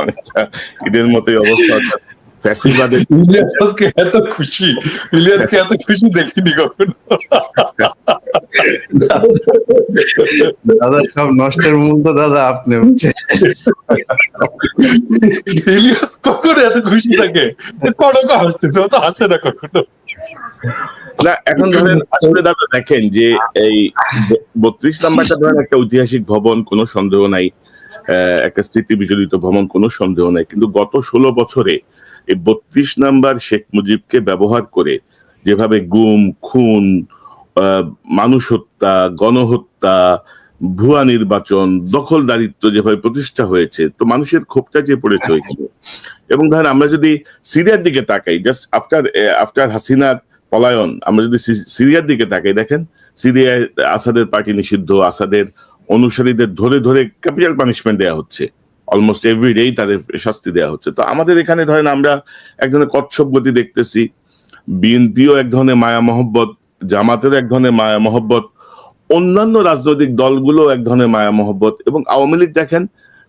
অনেকটা ঈদের মতোই অবস্থা। ফ্যাসিবাদের ইলিয়াসকে এত খুশি, ইলিয়াসকে এত খুশি দেখিনি কখনো। দাদা সব নষ্টের মূল তো দাদা আপনি হচ্ছে। ইলিয়াস কখনো এত খুশি থাকে? কনক হাসতেছে, ও তো হাসে না কখনো। না, এখন ধরেন আসলে দাদা দেখেন যে এই 32 নাম্বারটা ধরেন একটা ঐতিহাসিক ভবন, কোনো সন্দেহ নাই, একটা স্মৃতি বিজড়িত ভবন, কোনো সন্দেহ নাই। কিন্তু গত 16 বছরে এই 32 নাম্বার শেখ মুজিবকে ব্যবহার করে যেভাবে গুম, খুন, মানুষ হত্যা, গণহত্যা, ভুয়া নির্বাচন, দখলদারিত্ব যেভাবে প্রতিষ্ঠা হয়েছে, তো মানুষের ক্ষোভটা যে পড়েছে ওইখানে। এবং ধরেন আমরা যদি সিরিয়ার দিকে তাকাই, জাস্ট আফটার হাসিনার পলায়ন, আমরা যদি সিরিয়ার দিকে তাকাই, দেখেন সিরিয়ায় আসাদের পার্টি নিষিদ্ধ, আসাদের অনুসারীদের ধরে ধরে ক্যাপিটাল পানিশমেন্ট দেওয়া হচ্ছে, অলমোস্ট এভরিডেই তাদের শাস্তি দেওয়া হচ্ছে। তো আমাদের এখানে ধরেন আমরা এক ধরনের কচ্ছপ গতি দেখতেছি, বিএনপিও এক ধরনের মায়া মহব্বত, জামাতের এক ধরনের মায়া মহব্বত, অন্যান্য রাজনৈতিক দলগুলো এক ধরনের মায়া মহব্বত, এবং আওয়ামী লীগ দেখেন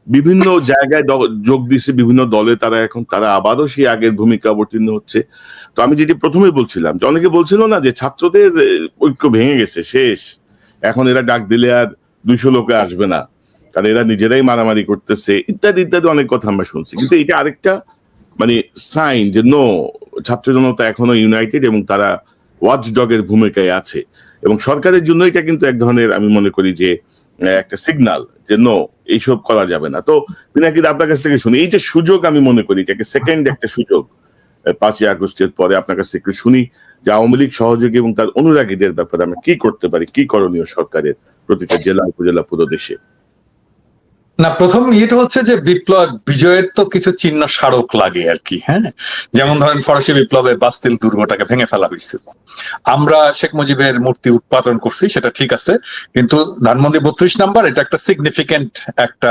বিভিন্ন জায়গায় যোগ দিচ্ছে, বিভিন্ন দলে তারা আবারও সেই আগের ভূমিকা অবতীর্ণ হচ্ছে। তো আমি যেটি প্রথমে বলছিলাম যে অনেকে বলছিল না যে ছাত্রদের ঐক্য ভেঙে গেছে, শেষ, এখন এরা ডাক দিলে আর 200 লোকে আসবে না, কারণ এরা নিজেরাই মারামারি করতেছে, ইত্যাদি ইত্যাদি অনেক কথা আমরা শুনছি। কিন্তু এটা আরেকটা মানে সাইন যে নো, ছাত্র জনতা এখনো ইউনাইটেড এবং তারা ওয়াচডগের ভূমিকায় আছে। এবং সরকারের জন্য এটা কিন্তু এক ধরনের, আমি মনে করি যে একটা সিগনাল যে নো, এইসব করা যাবে না। তো পিনাকিদা আপনার কাছ থেকে শুনি, এই যে সুযোগ, আমি মনে করি এটাকে সেকেন্ড একটা সুযোগ 5ই আগস্টের পরে আপনার কাছ থেকে শুনি যে আওয়ামী লীগ সহযোগী এবং তার অনুরাগীদের ব্যাপারে আমরা কি করতে পারি, কি করণীয় সরকারের প্রতিটা জেলা উপজেলা পুরো দেশে। না, প্রথম ইয়েটা হচ্ছে যে বিপ্লব বিজয়ের তো কিছু চিহ্ন স্মারক লাগে আর কি। হ্যাঁ, যেমন ধরেন ফরাসি বিপ্লবে বাস্তিল দুর্গটাকে ভেঙে ফেলা হয়েছিল। আমরা শেখ মুজিবের মূর্তি উৎপাদন করছি, সেটা ঠিক আছে, কিন্তু ধানমন্ডি 32 নাম্বার এটা একটা সিগনিফিকেন্ট একটা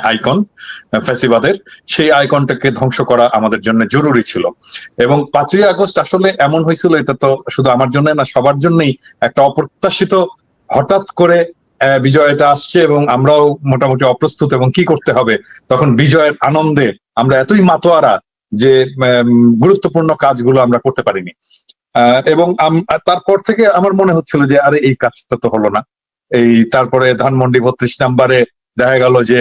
আইকন ফ্যাসিবাদের। সেই আইকনটাকে ধ্বংস করা আমাদের জন্য জরুরি ছিল। এবং 5ই আগস্ট আসলে এমন হয়েছিল, এটা তো শুধু আমার জন্য না, সবার জন্যই একটা অপ্রত্যাশিত, হঠাৎ করে বিজয়টা আসছে এবং আমরাও মোটামুটি অপ্রস্তুত, এবং কি করতে হবে তখন বিজয়ের আনন্দে আমরা এতই মাতোয়ারা যে গুরুত্বপূর্ণ কাজগুলো আমরা করতে পারিনি। এবং তারপর থেকে আমার মনে হচ্ছিল যে আরে এই কাজটা তো হলো না। এই তারপরে ধানমন্ডি 32 নাম্বারে দেখা গেল যে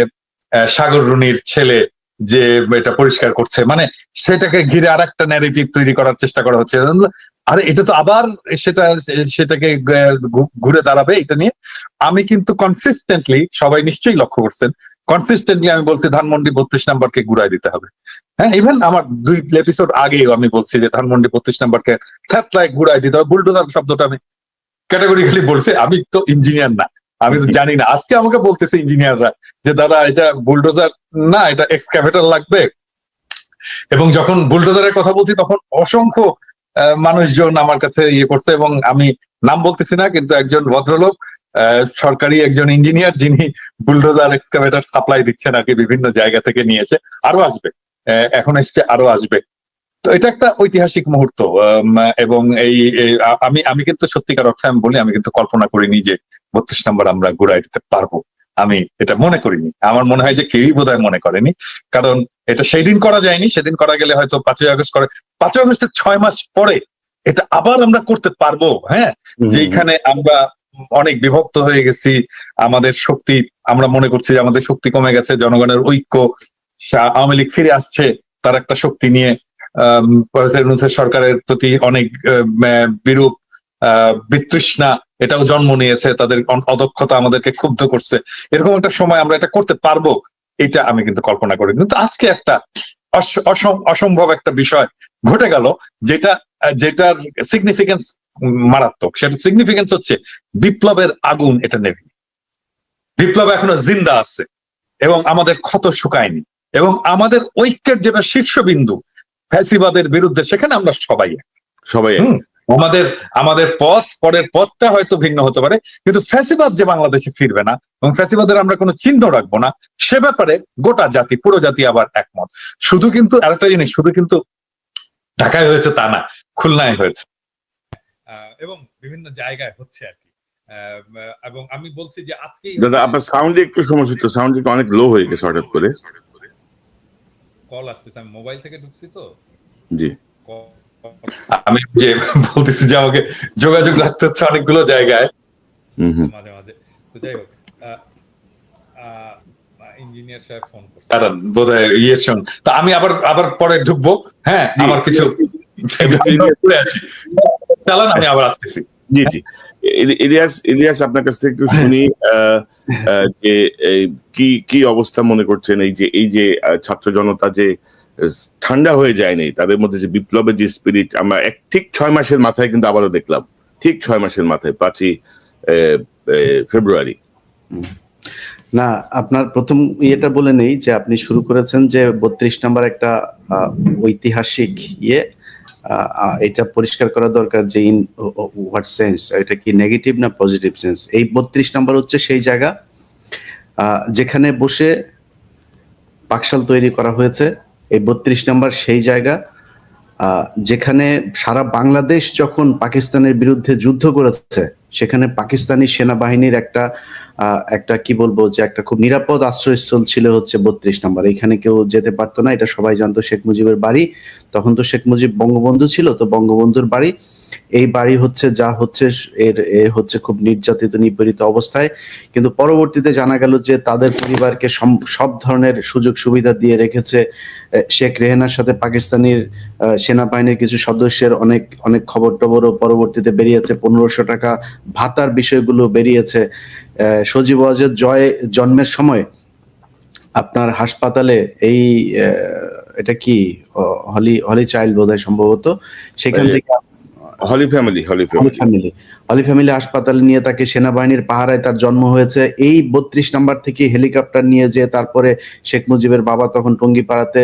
সাগর রুনির ছেলে যে এটা পরিষ্কার করছে, মানে সেটাকে ঘিরে আর একটা ন্যারেটিভ তৈরি করার চেষ্টা করা হচ্ছে। আরে এটা তো আবার সেটাকে ঘুরে দাঁড়াবে এটা নিয়ে। আমি কিন্তু কনসিস্টেন্টলি, সবাই নিশ্চয়ই লক্ষ্য করছেন, কনসিস্টেন্টলি আমি বলছি ধানমন্ডি 32 নাম্বারকে ঘুরাই দিতে হবে। হ্যাঁ, ইভেন আমার 2 এপিসোড আগেও আমি বলছি যে ধানমন্ডি 32 নাম্বারকে ফ্ল্যাট ঘুরাই দিতে হবে। বুলডোজার শব্দটা আমি ক্যাটাগরিক্যালি বলছি, আমি তো ইঞ্জিনিয়ার না, আমি তো জানি না। আজকে আমাকে বলতেছে ইঞ্জিনিয়াররা যে দাদা এটা বুলডোজার না, এটা এক্সকাভেটর লাগবে। এবং যখন বুলডোজারের কথা বলছি তখন অসংখ্য মানুষজন আমার কাছে ইয়ে করছে, এবং আমি নাম বলতেছি না, কিন্তু একজন ভদ্রলোক সরকারি একজন ইঞ্জিনিয়ার, যিনি বুলডোজার এক্সকাভেটর সাপ্লাই দিচ্ছেন আর কি, বিভিন্ন জায়গা থেকে নিয়ে এসে, আরো আসবে, এখন এসছে, আরো আসবে। তো এটা একটা ঐতিহাসিক মুহূর্ত। এবং আমি কিন্তু সত্যিকার অর্থে আমি বলি, আমি কিন্তু কল্পনা করিনি যে 32 নম্বর আমরা ঘুরাই দিতে পারবো। আমি এটা মনে করিনি, আমার মনে হয় যে কেউই বোধহয় মনে করেনি, কারণ এটা সেই দিন করা যায়নি। সেদিন করা গেলে হয়তো 5ই আগস্ট 5ই আগস্টের 6 মাস পরে এটা আবার আমরা করতে পারবো। হ্যাঁ, যেখানে আমরা অনেক বিভক্ত হয়ে গেছি, আমাদের শক্তি, আমরা মনে করছি যে আমাদের শক্তি কমে গেছে, জনগণের ঐক্য, আওয়ামী লীগ ফিরে আসছে তার একটা শক্তি নিয়ে, সরকারের প্রতি অনেক বিরূপ বিতৃষ্ণা এটাও জন্ম নিয়েছে, তাদের অদক্ষতা আমাদেরকে ক্ষুব্ধ করছে। এরকম একটা সময় আমরা এটা করতে পারবো, এটা আমি কিন্তু কল্পনা করি। কিন্তু আজকে একটা অসম্ভব একটা বিষয় ঘটে গেল, যেটার সিগনিফিকেন্স মারাত্মক। সেটা সিগনিফিকেন্স হচ্ছে বিপ্লবের আগুন এটা নেবে, বিপ্লব এখনো জিন্দা আছে এবং আমাদের ক্ষত শুকায়নি, এবং আমাদের ঐক্যের যেটা শীর্ষবিন্দু ফ্যাসিবাদের বিরুদ্ধে, সেখানে আমরা সবাই আমাদের পরের পথটা হয়তো ভিন্ন হতে পারে, কিন্তু ফ্যাসিবাদ যে বাংলাদেশে ফিরবে না এবং ফ্যাসিবাদের আমরা কোনো চিহ্ন রাখবো না, সে ব্যাপারে গোটা জাতি, পুরো জাতি আবার একমত। শুধু কিন্তু আরেকটা জিনিস, শুধু কিন্তু ঢাকায় হয়েছে তা না, খুলনায় হয়েছে এবং বিভিন্ন জায়গায় হচ্ছে আর কি। এবং আমি বলছি যে আজকে দাদা আপনার সাউন্ডে একটু সমস্যা, সাউন্ড অনেক লো হয়ে গেছে হঠাৎ করে। কল আসতেছে, আমি মোবাইল থেকে ঢুকছি তো জি আমি যে বলতেছি যে আমাকে যোগাযোগ রাখতে হচ্ছে অনেকগুলো জায়গায়। মাঝে মাঝে। তো যাই হোক, ইঞ্জিনিয়ার সাহেব ফোন করছে। দাঁড়ান, বোধহয় ইয়ের সঙ্গে তা আমি আবার আবার পরে ঢুকবো। হ্যাঁ, জি, আমার কিছু ঘুরে আসি, চালান, আমি আবার আসতেছি। জি জি ইলিয়াস আপনার কাছ থেকে একটু শুনি যে কি কি অবস্থা মনে করছেন এই যে ছাত্র জনতা যে ঠান্ডা হয়ে যায়নি, তাদের মধ্যে যে বিপ্লবের যে স্পিরিট আমরা ঠিক 6 মাসের মাথায় কিন্তু আবারও দেখলাম, ঠিক 6 মাসের মাথায় 5ই ফেব্রুয়ারি। না, আপনার প্রথম ইয়েটা বলে নেই যে আপনি শুরু করেছেন যে 32 নাম্বার একটা ঐতিহাসিক ইয়ে, এটা পরিষ্কার করা দরকার যে ইন হোয়াট সেন্স, এটা কি নেগেটিভ না পজিটিভ সেন্স। এই 32 নাম্বার হচ্ছে সেই জায়গা যেখানে বসে পাকশাল তৈরি করা হয়েছে। এই 32 নাম্বার সেই জায়গা যেখানে সারা বাংলাদেশ যখন পাকিস্তানের বিরুদ্ধে যুদ্ধ করেছে, সেখানে পাকিস্তানি সেনাবাহিনীর একটা কি বলবো যে একটা খুব নিরাপদ আশ্রয়স্থল ছিল হচ্ছে 32 নাম্বার। এখানে কেউ যেতে পারতো না, এটা সবাই জানতো। শেখ মুজিবের বাড়ি, তখন তো শেখ মুজিব বঙ্গবন্ধু ছিল, তো বঙ্গবন্ধুর বাড়ি, এই বাড়ি হচ্ছে যা হচ্ছে এর হচ্ছে খুব নির্যাতিত নিপীড়িত অবস্থায়। কিন্তু পরবর্তীতে জানা গেল যে তাদের পরিবারকে সব ধরনের সুযোগ সুবিধা দিয়ে রেখেছে। শেখ রেহানার সাথে পাকিস্তানের সেনাবাহিনীর কিছু সদস্যের অনেক অনেক খবর টবরও পরবর্তীতে বেরিয়েছে, 1500 টাকা ভাতার বিষয়গুলো বেরিয়েছে। সজীব ওয়াজেদ জন্মের আপনার হাসপাতালে এই এটা কি হলি চাইল্ড বোধহয় সম্ভবত, সেখান থেকে হলি ফ্যামিলি হাসপাতালে নিয়ে তাকে সেনাবাহিনীর পাহারায় তার জন্ম হয়েছে। এই 32 নাম্বার থেকে হেলিকপ্টার নিয়ে যে তারপরে শেখ মুজিবের বাবা তখন টঙ্গিপাড়াতে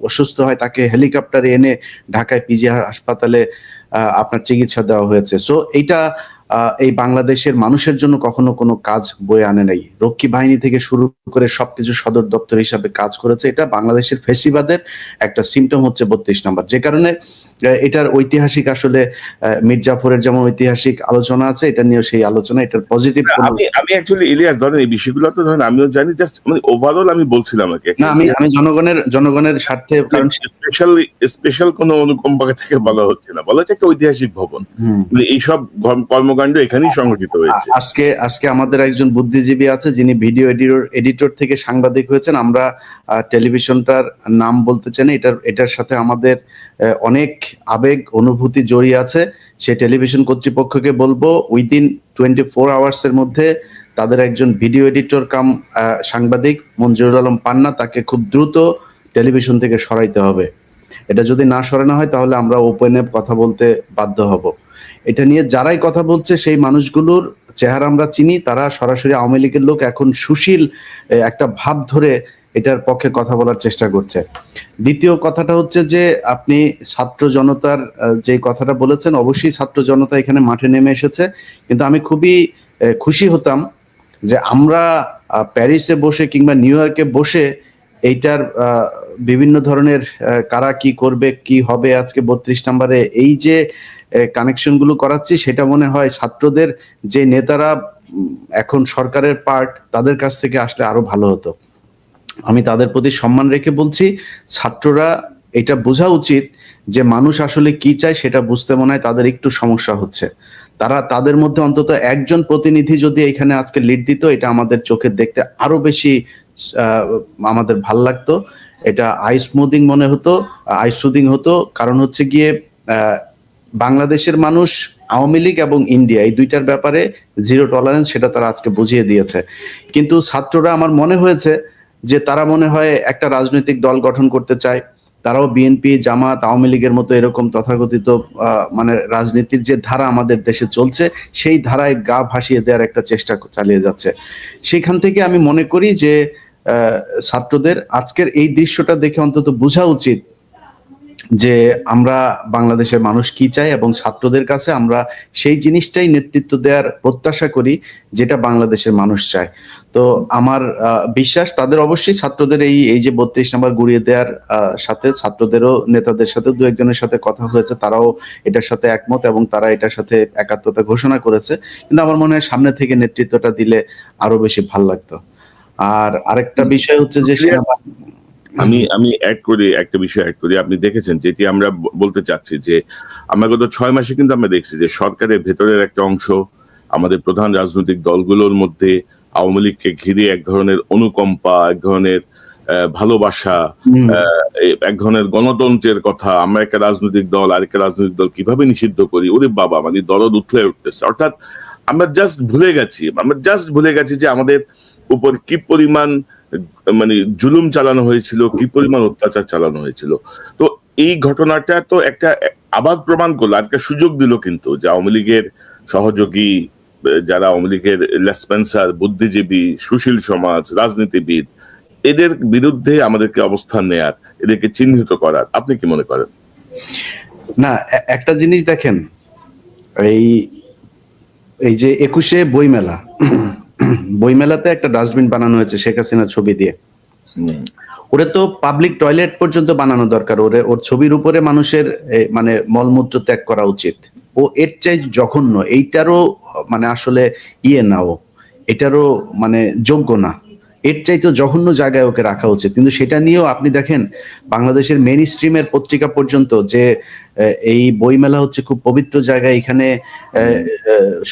অসুস্থ হয়, তাকে হেলিকপ্টারে এনে ঢাকায় পিজি হাসপাতালে আপনার চিকিৎসা দেওয়া হয়েছে। সো এইটা এই বাংলাদেশের মানুষের জন্য কখনো কোনো কাজ বয়ে আনে নাই। রক্ষী বাহিনী থেকে শুরু করে সবকিছু সদর দপ্তর হিসাবে কাজ করেছে। এটা বাংলাদেশের ফেসিবাদের একটা সিমটম হচ্ছে 32 নাম্বার। যে কারণে এটার ঐতিহাসিক আসলে মির্জাফরের যেমন ঐতিহাসিক আলোচনা আছে, এটা নিয়েও সেই আলোচনা, এটার পজিটিভ। আমি অ্যাকচুয়ালি ইলিয়াস ধরেন এই বিষয়গুলো তো ধরেন আমিও জানি, জাস্ট মানে ওভারঅল আমি বলছিলাম আর কি। না, আমি জনগণের স্বার্থে, কারণ স্পেশাল কোনো অনুকম্পা থেকে বলা হচ্ছে না, বলা হচ্ছে একটা ঐতিহাসিক ভবন, এইসব কর্মকাণ্ড এখানেই সংঘটিত হয়েছে। আজকে আমাদের একজন বুদ্ধিজীবী আছে যিনি ভিডিও এডিটর থেকে সাংবাদিক হয়েছেন। আমরা টেলিভিশনটার নাম বলতে চাই না, এটার সাথে আমাদের অনেক আবেগ অনুভূতি জড়িয়ে আছে। সে টেলিভিশন কর্তৃপক্ষকে বলবো উইদিন 24 আওয়ার্সের মধ্যে তাদের একজন ভিডিও এডিটর কাম সাংবাদিক মঞ্জুরুল আলম পান্না, তাকে খুব দ্রুত টেলিভিশন থেকে সরাইতে হবে। এটা যদি না সরানো হয় তাহলে আমরা ওপেনে কথা বলতে বাধ্য হব। এটা নিয়ে যারাই কথা বলছে সেই মানুষগুলোর চেহারা আমরা চিনি, তারা সরাসরি আওয়ামী লীগের লোক, এখন সুশীল একটা ভাব ধরে এটার পক্ষে কথা বলার চেষ্টা করছে। দ্বিতীয় কথাটা হচ্ছে যে আপনি ছাত্র জনতার যে কথাটা বলেছেন, অবশ্যই ছাত্র জনতা এখানে মাঠে নেমে এসেছে, কিন্তু আমি খুবই খুশি হতাম যে আমরা প্যারিসে বসে কিংবা নিউ ইয়র্কে বসে এইটার বিভিন্ন ধরনের কারা কি করবে কি হবে আজকে 32 নম্বরে এই যে কানেকশন গুলো করাচ্ছি, সেটা মনে হয় ছাত্রদের যে নেতারা এখন সরকারের পার্ট, তাদের কাছ থেকে আসলে আরো ভালো হতো। আমি তাদের প্রতি সম্মান রেখে বলছি, ছাত্ররা এটা বোঝা উচিত যে মানুষ আসলে কি চায় সেটা বুঝতে মনে হয় তাদের একটু সমস্যা হচ্ছে। তাদের মধ্যে অন্তত একজন প্রতিনিধি যদি এখানে আজকে লিড দিত, এটা আমাদের চোখে দেখতে আরো বেশি আমাদের ভাল লাগতো। এটা আই সুদিং হতো। কারণ হচ্ছে গিয়ে বাংলাদেশের মানুষ আওয়ামী লীগ এবং ইন্ডিয়া এই দুইটার ব্যাপারে জিরো টলারেন্স, সেটা তারা আজকে বুঝিয়ে দিয়েছে। কিন্তু ছাত্ররা আমার মনে হয়েছে যে তারা মনে হয় একটা রাজনৈতিক দল গঠন করতে চায়। তারাও বিএনপি, জামাত, আওয়ামী লীগের মতো এরকম তথাকথিত মানে রাজনীতির যে ধারা আমাদের দেশে চলছে, সেই ধারায় গা ভাসিয়ে দেওয়ার একটা চেষ্টা চালিয়ে যাচ্ছে। সেখান থেকে আমি মনে করি যে ছাত্রদের আজকের এই দৃশ্যটা দেখে অন্তত বোঝা উচিত যে আমরা বাংলাদেশের মানুষ কি চাই, এবং ছাত্রদের কাছে আমরা সেই জিনিসটাই নেতৃত্ব দেওয়ার প্রত্যাশা করি যেটা বাংলাদেশের মানুষ চায়। তো আমার বিশ্বাস তাদের অবশ্যই ছাত্রদের এই যে 32 নম্বর গুড়িয়ে দেওয়ার সাথে ছাত্রদেরও নেতাদের সাথে দু একজনের সাথে কথা হয়েছে, তারাও এটার সাথে একমত এবং তারা এটার সাথে একাত্মতা ঘোষণা করেছে। কিন্তু আমার মনে হয় সামনে থেকে নেতৃত্বটা দিলে আরো বেশি ভাল লাগতো। আর আরেকটা বিষয় হচ্ছে যে আমি অ্যাড করি একটা বিষয় অ্যাড করি। আপনি দেখেছেন যেটি আমরা বলতে চাচ্ছি যে আমরা গত 6 মাসে কিন্তু আমরা দেখছি যে সরকারের ভেতরের একটা অংশ আমাদের প্রধান রাজনৈতিক দলগুলোর মধ্যে আওয়ামী লীগকে ঘিরে এক ধরনের অনুকম্পা, এক ধরনের ভালোবাসা, এক ধরনের গণতন্ত্রের কথা, আমরা একটা রাজনৈতিক দল আরেকটা রাজনৈতিক দল কিভাবে নিষিদ্ধ করি, ওরে বাবা মানে দরদ উঠলে উঠতেছে। অর্থাৎ আমরা জাস্ট ভুলে গেছি যে আমাদের উপর কি পরিমাণ মানে জুলুম চালানো হয়েছিল, কি পরিমাণ অত্যাচার চালানো হয়েছিল। তো এই ঘটনাটা তো একটা আবার প্রমাণ করলো, একটা সুযোগ দিল কিন্তু যে আওয়ামী লীগের সহযোগী যারা আওয়ামী লীগের লেসপেন্সার, বুদ্ধিজীবী, সুশীল সমাজ, রাজনীতিবিদ, এদের বিরুদ্ধে আমাদেরকে অবস্থান নেয়ার, এদেরকে চিহ্নিত করার। আপনি কি মনে করেন? না, একটা জিনিস দেখেন, এই যে 21শে বইমেলাতে একটা ডাস্টবিন বানানো হয়েছে শেখ হাসিনার ছবি দিয়ে। ওরে তো পাবলিক টয়লেট পর্যন্ত বানানো দরকার, ওর ছবির উপরে মানুষের মানে মলমূত্র ত্যাগ করা উচিত। ও এর চাই জঘন্য, এইটারও মানে আসলে এটারও মানে যোগ্য না, এর চাইতে জঘন্য জায়গায় ওকে রাখা উচিত। কিন্তু সেটা নিয়েও আপনি দেখেন বাংলাদেশের মেইন স্ট্রিমের পত্রিকা পর্যন্ত যে এই বইমেলা হচ্ছে খুব পবিত্র জায়গায়, এখানে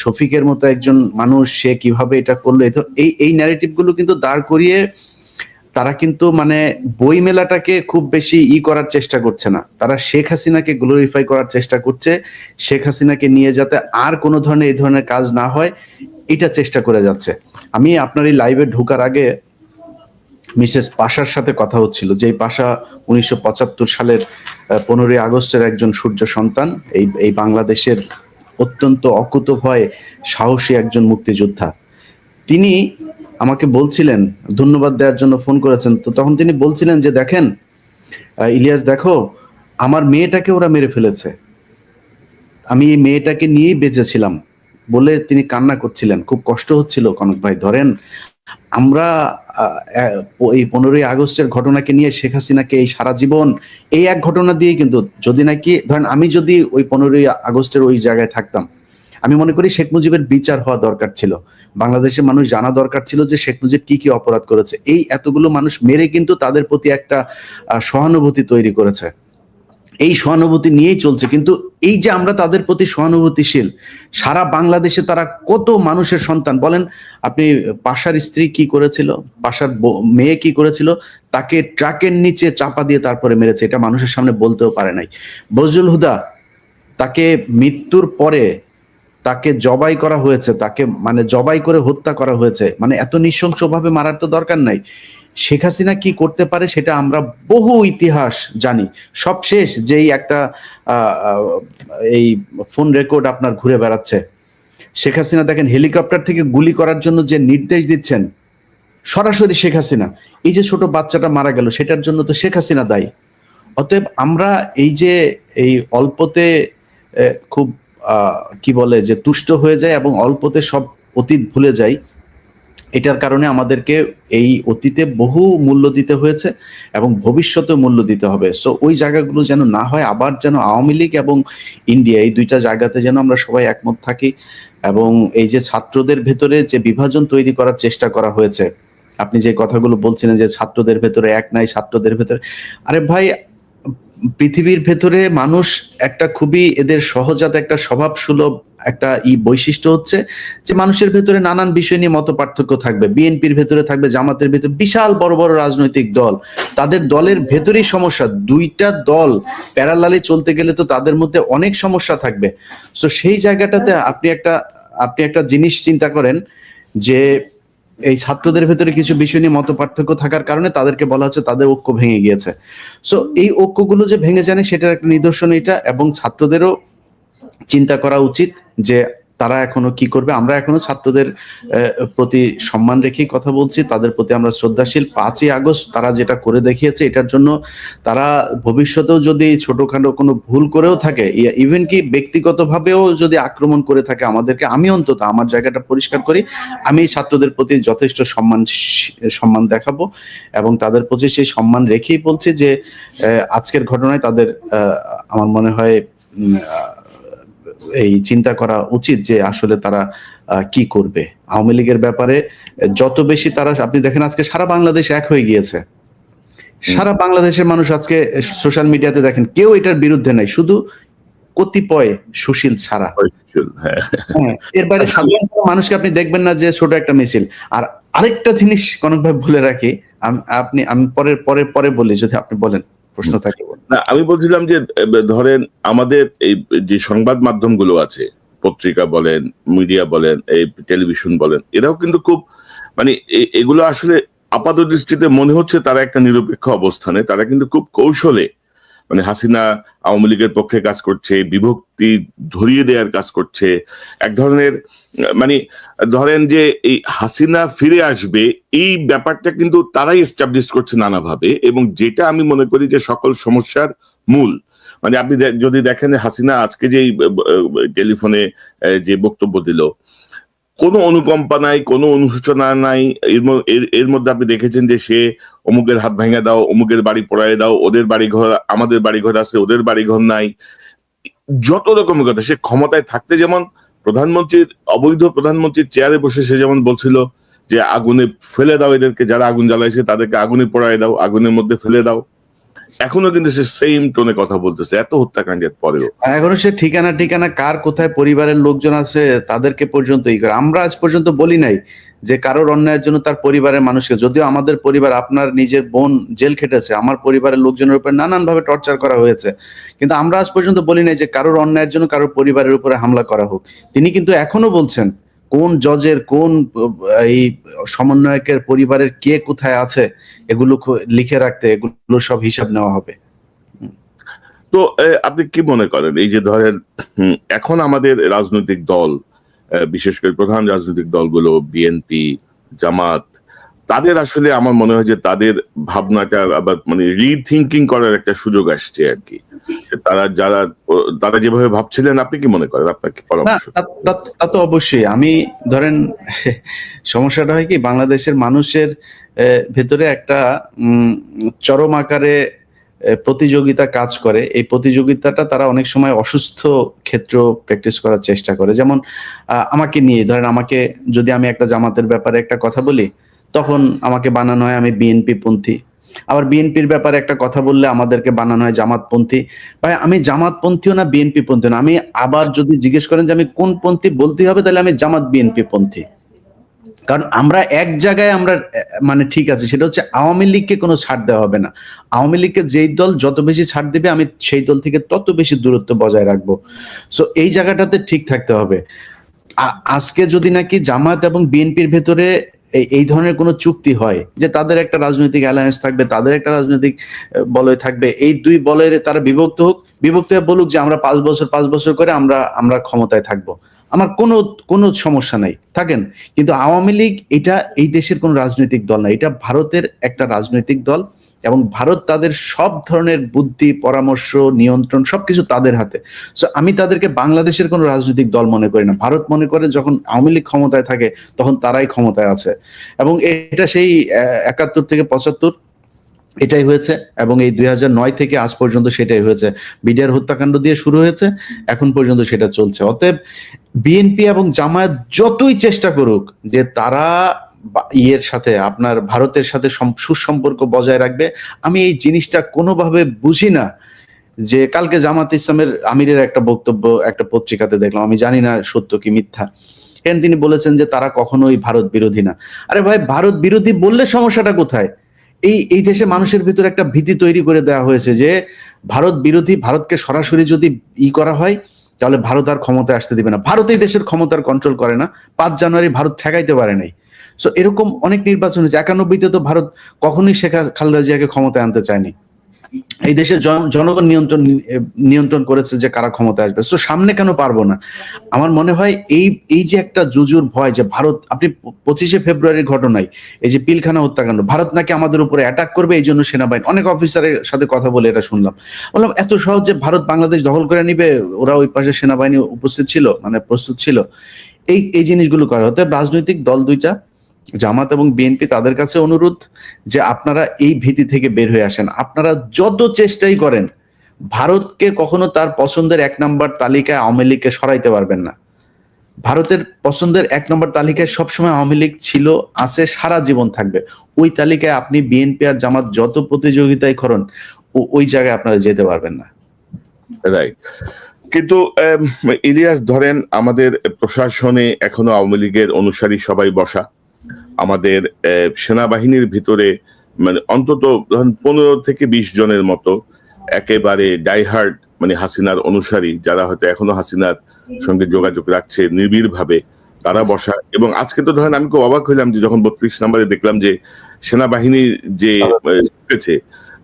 শফিকের মতো একজন মানুষ সে কিভাবে এটা করলো, এই ন্যারেটিভ গুলো কিন্তু দাঁড় করিয়ে তারা কিন্তু মানে বই মেলাটাকে খুব বেশি করার চেষ্টা করছে না, তারা শেখ হাসিনাকে গ্লোরিফাই করার চেষ্টা করছে, শেখ হাসিনাকে নিয়ে যাতে আর কোনো ধরনের এই ধরনের কাজ না হয় এটা চেষ্টা করে যাচ্ছে। আমি আপনার এই লাইভে ঢোকার আগে মিসেস পাশার সাথে কথা হচ্ছিল, যে পাশা 1975 সালের 15ই আগস্টের একজন সূর্য সন্তান, এই বাংলাদেশের অত্যন্ত অকুতোভয় সাহসী একজন মুক্তিযোদ্ধা। তিনি আমাকে বলছিলেন, ধন্যবাদ দেওয়ার জন্য ফোন করেছেন, তো তখন তিনি বলছিলেন যে দেখেন ইলিয়াস, দেখো আমার মেয়েটাকে ওরা মেরে ফেলেছে, আমি এই মেয়েটাকে নিয়েই বেঁচেছিলাম বলে তিনি কান্না করছিলেন। খুব কষ্ট হচ্ছিল কনক ভাই। ধরেন আমরা এই 15ই আগস্টের ঘটনাকে নিয়ে শেখ হাসিনাকে এই সারা জীবন এই এক ঘটনা দিয়ে, কিন্তু যদি নাকি ধরেন আমি যদি ওই 15ই আগস্টের ওই জায়গায় থাকতাম, আমি মনে করি শেখ মুজিবের বিচার হওয়া দরকার ছিল, বাংলাদেশের মানুষ জানা দরকার ছিল যে শেখ মুজিব কি কি অপরাধ করেছে। এই এতগুলো মানুষ মেরে কিন্তু তাদের প্রতি একটা সহানুভূতি তৈরি করেছে, এই সহানুভূতি নিয়েই চলছে। কিন্তু এই যে আমরা তাদের প্রতি সহানুভূতিশীল, সারা বাংলাদেশে তারা কত মানুষের সন্তান বলেন আপনি, পাশার স্ত্রী কি করেছিল, পাশার মেয়ে কি করেছিল, তাকে ট্রাকের নিচে চাপা দিয়ে তারপরে মেরেছে, এটা মানুষের সামনে বলতেও পারে নাই। বজলুল হুদা, তাকে মৃত্যুর পরে তাকে জবাই করা হয়েছে, তাকে মানে জবাই করে হত্যা করা হয়েছে, মানে এত নৃশংসভাবে মারার তো দরকার নাই। শেখ হাসিনা কি করতে পারে সেটা আমরা বহু ইতিহাস জানি। সবশেষ যেই একটা এই ফোন রেকর্ড আপনার ঘুরে বেড়াচ্ছে, শেখ হাসিনা দেখেন হেলিকপ্টার থেকে গুলি করার জন্য যে নির্দেশ দিচ্ছেন সরাসরি শেখ হাসিনা। এই যে ছোট বাচ্চাটা মারা গেল সেটার জন্য তো শেখ হাসিনা দায়ী। অতএব আমরা এই যে এই অল্পতে খুব কি বলে যে তুষ্ট হয়ে যায় এবং অল্পতে সব অতীত ভুলে যাই, এটার কারণে আমাদেরকে এই অতীতে বহু মূল্য দিতে হয়েছে এবং ভবিষ্যতে মূল্য দিতে হবে। সো ওই জায়গাগুলো যেন না হয়, আবার যেন আওয়ামী লীগ এবং ইন্ডিয়া এই দুইটা জায়গাতে যেন আমরা সবাই একমত থাকি। এবং এই যে ছাত্রদের ভেতরে যে বিভাজন তৈরি করার চেষ্টা করা হয়েছে, আপনি যে কথাগুলো বলছিলেন যে ছাত্রদের ভেতরে এক নাই, ছাত্রদের ভেতরে, আরে ভাই পৃথিবীর ভেতরে মানুষ একটা খুবই এদের সহজাত একটা স্বভাব সুলভ একটা বৈশিষ্ট্য হচ্ছে যে মানুষের ভেতরে নানান বিষয় নিয়ে মত পার্থক্য থাকবে। বিএনপির ভেতরে থাকবে, জামাতের ভেতরে, বিশাল বড় বড় রাজনৈতিক দল, তাদের দলের ভেতরেই সমস্যা। দুইটা দল প্যারালালি চলতে গেলে তো তাদের মধ্যে অনেক সমস্যা থাকবে। সো সেই জায়গাটাতে আপনি একটা জিনিস চিন্তা করেন যে এই ছাত্রদের ভেতরে কিছু বিষয় নিয়ে মত পার্থক্য থাকার কারণে তাদেরকে বলা হচ্ছে তাদের ঐক্য ভেঙে গিয়েছে। সো এই ঐক্যগুলো যে ভেঙে জানে সেটার একটা নিদর্শন এটা, এবং ছাত্রদেরও চিন্তা করা উচিত যে তারা এখনো কি করবে। আমরা এখনো ছাত্রদের প্রতি সম্মান রেখেই কথা বলছি, তাদের প্রতি আমরা শ্রদ্ধাশীল। 5ই আগস্ট তারা যেটা করে দেখিয়েছে, এটার জন্য তারা ভবিষ্যতেও যদি ছোটখাটো কোনো ভুল করেও থাকে, ইভেন কি ব্যক্তিগতভাবেও যদি আক্রমণ করে থাকে আমাদেরকে, আমি অন্তত আমার জায়গাটা পরিষ্কার করি, আমি ছাত্রদের প্রতি যথেষ্ট সম্মান দেখাবো এবং তাদের প্রতি সেই সম্মান রেখেই বলছি যে আজকের ঘটনায় তাদের আমার মনে হয় এই চিন্তা করা উচিত যে আসলে তারা কি করবে। আওয়ামী লীগের ব্যাপারে যত বেশি তারা, আপনি দেখেন আজকে সারা বাংলাদেশ এক হয়ে গিয়েছে, সারা বাংলাদেশের মানুষ আজকে সোশ্যাল মিডিয়াতে দেখেন কেউ এটার বিরুদ্ধে নাই, শুধু কতিপয় সুশীল ছাড়া। হ্যাঁ, হ্যাঁ, এর বাইরে সাধারণ মানুষকে আপনি দেখবেন না যে ছোট একটা মিছিল। আর আরেকটা জিনিস কনক ভাই বলে রাখি, আমি পরে বলি, যদি আপনি বলেন, প্রশ্ন থাকে। না, আমি বলছিলাম যে ধরেন আমাদের এই যে সংবাদ মাধ্যমগুলো আছে, পত্রিকা বলেন, মিডিয়া বলেন, এই টেলিভিশন বলেন, এরাও কিন্তু খুব মানে এগুলো আসলে আপাত দৃষ্টিতে মনে হচ্ছে তারা একটা নিরপেক্ষ অবস্থানে, তারা কিন্তু খুব কৌশলে মানে হাসিনা আওয়ামী লীগের পক্ষে কাজ করছে, বিভক্তি ধরিয়ে দেওয়ার কাজ করছে, এক ধরনের মানে ধরেন যে এই হাসিনা ফিরে আসবে এই ব্যাপারটা কিন্তু তারাই এস্টাবলিশ করছে নানাভাবে, এবং যেটা আমি মনে করি যে সকল সমস্যার মূল। মানে আপনি যদি দেখেন হাসিনা আজকে যে টেলিফোনে যে বক্তব্য দিল, কোনো অনুকম্পা নাই, কোনো অনুশোচনা নাই, এর মধ্যে আপনি দেখেছেন যে সে অমুকের হাত ভেঙে দাও, অমুকের বাড়ি পোড়ায় দাও, ওদের বাড়ি ঘর, আমাদের বাড়ি ঘর আছে, ওদের বাড়ি ঘর নাই, যত রকমের কথা। সে ক্ষমতায় থাকতে যেমন প্রধানমন্ত্রীর অবৈধ প্রধানমন্ত্রীর চেয়ারে বসে সে যেমন বলছিল যে আগুনে ফেলে দাও এদেরকে, যারা আগুন জ্বালাইছে তাদেরকে আগুনে পোড়ায় দাও, আগুনের মধ্যে ফেলে দাও, এখনো কিন্তু সে সেম টোনে কথা বলতেছে এত হত্যাকাণ্ডের পরেও। এখনো সে ঠিকানা কার কোথায় পরিবারের লোকজন আছে তাদেরকে পর্যন্ত ই করে। আমরা আজ পর্যন্ত বলি নাই যে কারোর অন্যায়ের জন্য তার পরিবারের মানুষকে, যদিও আমাদের পরিবার, আপনার নিজের বোন জেল খেটেছে, আমার পরিবারের লোকজনের উপর নানান ভাবে টর্চার করা হয়েছে, কিন্তু আমরা আজ পর্যন্ত বলি নাই যে কারোর অন্যায়ের জন্য কারোর পরিবারের উপরে হামলা করা হোক। তিনি কিন্তু এখনো বলছেন কোন জজের, কোন এই সমন্বয়কের পরিবারের কে কোথায় আছে এগুলো লিখে রাখতে, এগুলো সব হিসাব নেওয়া হবে। তো আপনি কি মনে করেন এই যে ধরেন এখন আমাদের রাজনৈতিক দল, বিশেষ করে প্রধান রাজনৈতিক দলগুলো বিএনপি, জামাত, তাদের আসলে আমার মনে হয় যে তাদের ভাবনাটা আবার মানে রিথিঙ্কিং করার একটা সুযোগ আসছে আর কি। তারা যেভাবে ভাবছিলেন, আপনি কি মনে করেন, আপনার কি পরামর্শ? তা তো অবশ্যই। আমি ধরেন সমস্যাটা হয় কি, বাংলাদেশের মানুষের ভেতরে একটা চরম আকারে প্রতিযোগিতা কাজ করে। এই প্রতিযোগিতাটা তারা অনেক সময় অসুস্থ ক্ষেত্র প্র্যাকটিস করার চেষ্টা করে। যেমন আমাকে নিয়ে ধরেন, আমাকে যদি আমি একটা জামাতের ব্যাপারে একটা কথা বলি, তখন আমাকে বানানো হয় আমি বিএনপি পন্থী। আবার বিএনপির ব্যাপারে একটা কথা বললে আমাদেরকে বানানো হয় জামাতপন্থী। ভাই, আমি জামাতপন্থীও না, বিএনপি পন্থী না। আমি আবার যদি জিজ্ঞেস করেন যে আমি কোন পন্থী বলতে হবে, তাহলে আমি জামাত বিএনপি পন্থী। কারণ আমরা এক জায়গায় আমরা মানে ঠিক আছে, সেটা হচ্ছে আওয়ামী লীগকে কোনো ছাড় দেওয়া হবে না। আওয়ামী লীগকে যেই দল যত বেশি ছাড় দিবে, আমি সেই দল থেকে তত বেশি দূরত্ব বজায় রাখবো। সো এই জায়গাটাতে ঠিক থাকতে হবে। আজকে যদি নাকি জামাত এবং বিএনপির ভেতরে এই ধরনের কোনো চুক্তি হয় যে তাদের একটা রাজনৈতিক অ্যালায়েন্স থাকবে, তাদের একটা রাজনৈতিক বলয় থাকবে, এই দুই বলয়ের তারা বিভক্ত হোক, বিভক্ত হয়ে বলুক যে আমরা 5 বছর করে আমরা ক্ষমতায় থাকবো, আমার কোনো সমস্যা নাই, থাকেন। কিন্তু আওয়ামী লীগ এটা এই দেশের কোন রাজনৈতিক দল না, এটা ভারতের একটা রাজনৈতিক দল, এবং ভারত তাদের সব ধরনের বুদ্ধি, পরামর্শ, নিয়ন্ত্রণ সবকিছু তাদের হাতে। সো আমি তাদেরকে বাংলাদেশের কোনো রাজনৈতিক দল মনে করি না। ভারত মনে করে যখন আওয়ামী লীগ ক্ষমতায় থাকে তখন তারাই ক্ষমতায় আছে, এবং এটা সেই 71 থেকে 75 এটাই হয়েছে, এবং এই 2009 থেকে আজ পর্যন্ত সেটাই হয়েছে। বিডিআর হত্যাকাণ্ড দিয়ে শুরু হয়েছে, এখন পর্যন্ত সেটা চলছে। অতএব বিএনপি এবং জামায়াত যতই চেষ্টা করুক যে তারা ইয়ের সাথে, আপনার ভারতের সাথে সুসম্পর্ক বজায় রাখবে, আমি এই জিনিসটা কোনোভাবে বুঝি না। যে কালকে জামাত ইসলামের আমিরের একটা বক্তব্য একটা পত্রিকাতে দেখলাম, আমি জানি না সত্য কি মিথ্যা, কেন তিনি বলেছেন যে তারা কখনোই ভারত বিরোধী না। আরে ভাই, ভারত বিরোধী বললে সমস্যাটা কোথায়? এই দেশে মানুষের ভিতরে একটা ভীতি তৈরি করে দেওয়া হয়েছে যে ভারত বিরোধী, ভারতকে সরাসরি যদি করা হয় তাহলে ভারত আর ক্ষমতায় আসতে দিবে না। ভারত এই দেশের ক্ষমতার কন্ট্রোল করে না। 5 জানুয়ারি ভারত ঠেকাইতে পারে নাই। সো এরকম অনেক নির্বাচন হয়েছে। 91-তে তো ভারত কখনোই শেখ খালেদা জিয়াকে ক্ষমতায় আনতে চায়নি। এই দেশের জনগণ নিয়ন্ত্রণ করেছে যে কারা ক্ষমতায় আসবে। সো সামনে কেন পারবো না? আমার মনে হয় এই যে একটা জুজুর ভয় যে ভারত, আপনি 25শে ফেব্রুয়ারির ঘটনায় এই যে পিলখানা হত্যাকাণ্ড, ভারত নাকি আমাদের উপরে অ্যাটাক করবে, এই জন্য সেনাবাহিনী, অনেক অফিসারের সাথে কথা বলে এটা শুনলাম। বললাম এত সহজে ভারত বাংলাদেশ দখল করে নিবে? ওরা ওই পাশে সেনাবাহিনী উপস্থিত ছিল, মানে প্রস্তুত ছিল। এই জিনিসগুলো করা হতে। রাজনৈতিক দল দুইটা, জামাত এবং বিএনপি, তাদের কাছে অনুরোধ যে আপনারা এই ভীতি থেকে বের হয়ে আসেন। আপনারা যত চেষ্টাই করেন ভারতকে কখনো তার পছন্দের 1 নাম্বার তালিকায় আওয়ামী লীগকে সরাইতে পারবেন না। ভারতের পছন্দের 1 নম্বর তালিকায় সবসময় আওয়ামী লীগ ছিল, আছে, সারা জীবন থাকবে। ওই তালিকায় আপনি বিএনপি আর জামাত যত প্রতিযোগিতায় করেন ওই জায়গায় আপনারা যেতে পারবেন না। রাইট। কিন্তু ইলিয়াস, ধরেন আমাদের প্রশাসনে এখনো আওয়ামী লীগের অনুসারী সবাই বসা, আমাদের সেনাবাহিনীর ভিতরে মানে অন্তত ধরেন 15 থেকে 20 জনের মতো একেবারে ডাইহার্ড মানে হাসিনার অনুসারী, যারা হয়তো এখনো হাসিনার সঙ্গে যোগাযোগ রাখছে নিবিড় ভাবে, তারা বসা। এবং আজকে তো ধরেন আমি খুব অবাক হইলাম যে যখন 32 নম্বরে দেখলাম যে সেনাবাহিনী যে ঢুকেছে,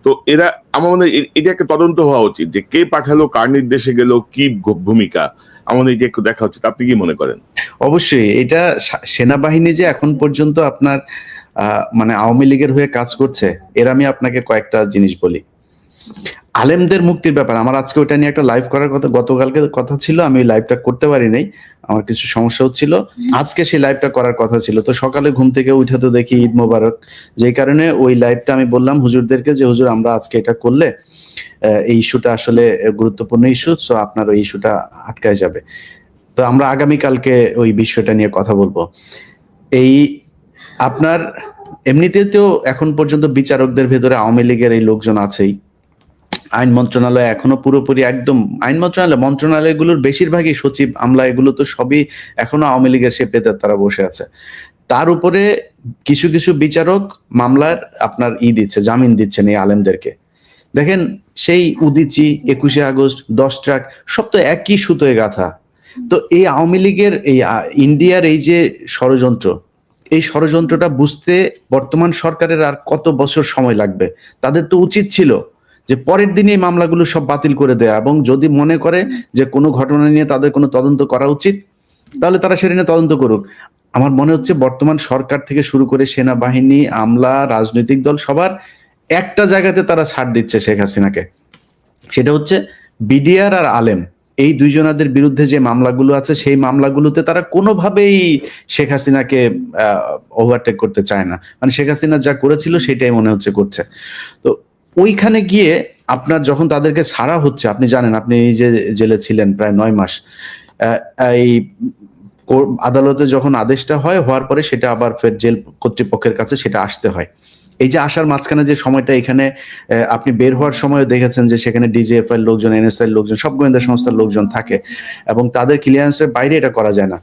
তো এরা আমার মনে হয় এটা একটা তদন্ত হওয়া উচিত যে কে পাঠালো, কার নির্দেশে গেল, কি ভূমিকা, আমার মনে হয় এটা একটু দেখা উচিত। আপনি কি মনে করেন? অবশ্যই এটা সেনাবাহিনী যে এখন পর্যন্ত আপনার মানে আওয়ামী লীগের হয়ে কাজ করছে, এর আমি আপনাকে কয়েকটা জিনিস বলি। আলেমদের মুক্তির ব্যাপার, আমার আজকে ওটা নিয়ে একটা লাইভ করার কথা, গতকালকে কথা ছিল, আমি লাইভটা করতে পারি নাই, আমার কিছু সমস্যা হচ্ছিল। আজকে সেই লাইভটা করার কথা ছিল, তো সকালে ঘুম থেকে উঠে তো দেখি ঈদ মোবারক, যেই কারণে ওই লাইভটা আমি বললাম হুজুরদেরকে যে হুজুর আমরা আজকে এটা করলে এই ইস্যুটা আসলে গুরুত্বপূর্ণ ইস্যু, সো আপনার ওই ইস্যুটা আটকায় যাবে। তো আমরা আগামীকালকে ওই বিষয়টা নিয়ে কথা বলবো। এই আপনার এমনিতে তো এখন পর্যন্ত বিচারকদের ভেতরে আওয়ামী লীগের এই লোকজন আছেই। আইন মন্ত্রণালয় এখনো পুরোপুরি একদম আইন মন্ত্রণালয়গুলোর বেশিরভাগই সচিব আমলা এগুলো তো সবই এখনো আওয়ামী লীগের শেপেতে তারা বসে আছে। তার উপরে কিছু কিছু বিচারক মামলার আপনার দিচ্ছে, জামিন দিচ্ছেন এই আলেমদেরকে। দেখেন সেই উদিচি, 21শে আগস্ট, 10 ট্রাক সব তো একই সুতোয় গাঁথা। তো এই আওয়ামী লীগের এই ইন্ডিয়ার এই যে ষড়যন্ত্র, এই ষড়যন্ত্রটা বুঝতে বর্তমান সরকারের আর কত বছর সময় লাগবে? তাদের তো উচিত ছিল যে পরের দিনে এই মামলাগুলো সব বাতিল করে দেয়া, এবং যদি মনে করে যে কোনো ঘটনা নিয়ে তাদের কোনো তদন্ত করা উচিত, তাহলে তারা সেটা নিয়ে তদন্ত করুক। আমার মনে হচ্ছে বর্তমান সরকার থেকে শুরু করে সেনাবাহিনী, আমলা, রাজনৈতিক দল সবার একটা জায়গাতে তারা ছাড় দিচ্ছে শেখ হাসিনাকে, সেটা হচ্ছে বিডিআর আর আলেম। এই দুইজনাদের বিরুদ্ধে যে মামলাগুলো আছে সেই মামলাগুলোতে তারা কোনোভাবেই শেখ হাসিনাকে ওভারটেক করতে চায় না, মানে শেখ হাসিনা যা করেছিল সেটাই মনে হচ্ছে করছে। তো ওইখানে গিয়ে আপনার যখন তাদেরকে ছাড়া হচ্ছে, আপনি জানেন, আপনি এই যে জেলে ছিলেন প্রায় 9 মাস, এই আদালতে যখন আদেশটা হওয়ার পরে সেটা আবার ফের জেল কর্তৃপক্ষের কাছে সেটা আসতে হয়। এই যে আসার মাঝখানে যে সময়টা, এখানে আপনি বের হওয়ার সময় দেখেছেন যে সেখানে ডিজিএফআই এর লোকজন, এনএসআই এর লোকজন, সব গোয়েন্দা সংস্থার লোকজন থাকে, এবং তাদের ক্লিয়ারেন্সের বাইরে এটা করা যায় না।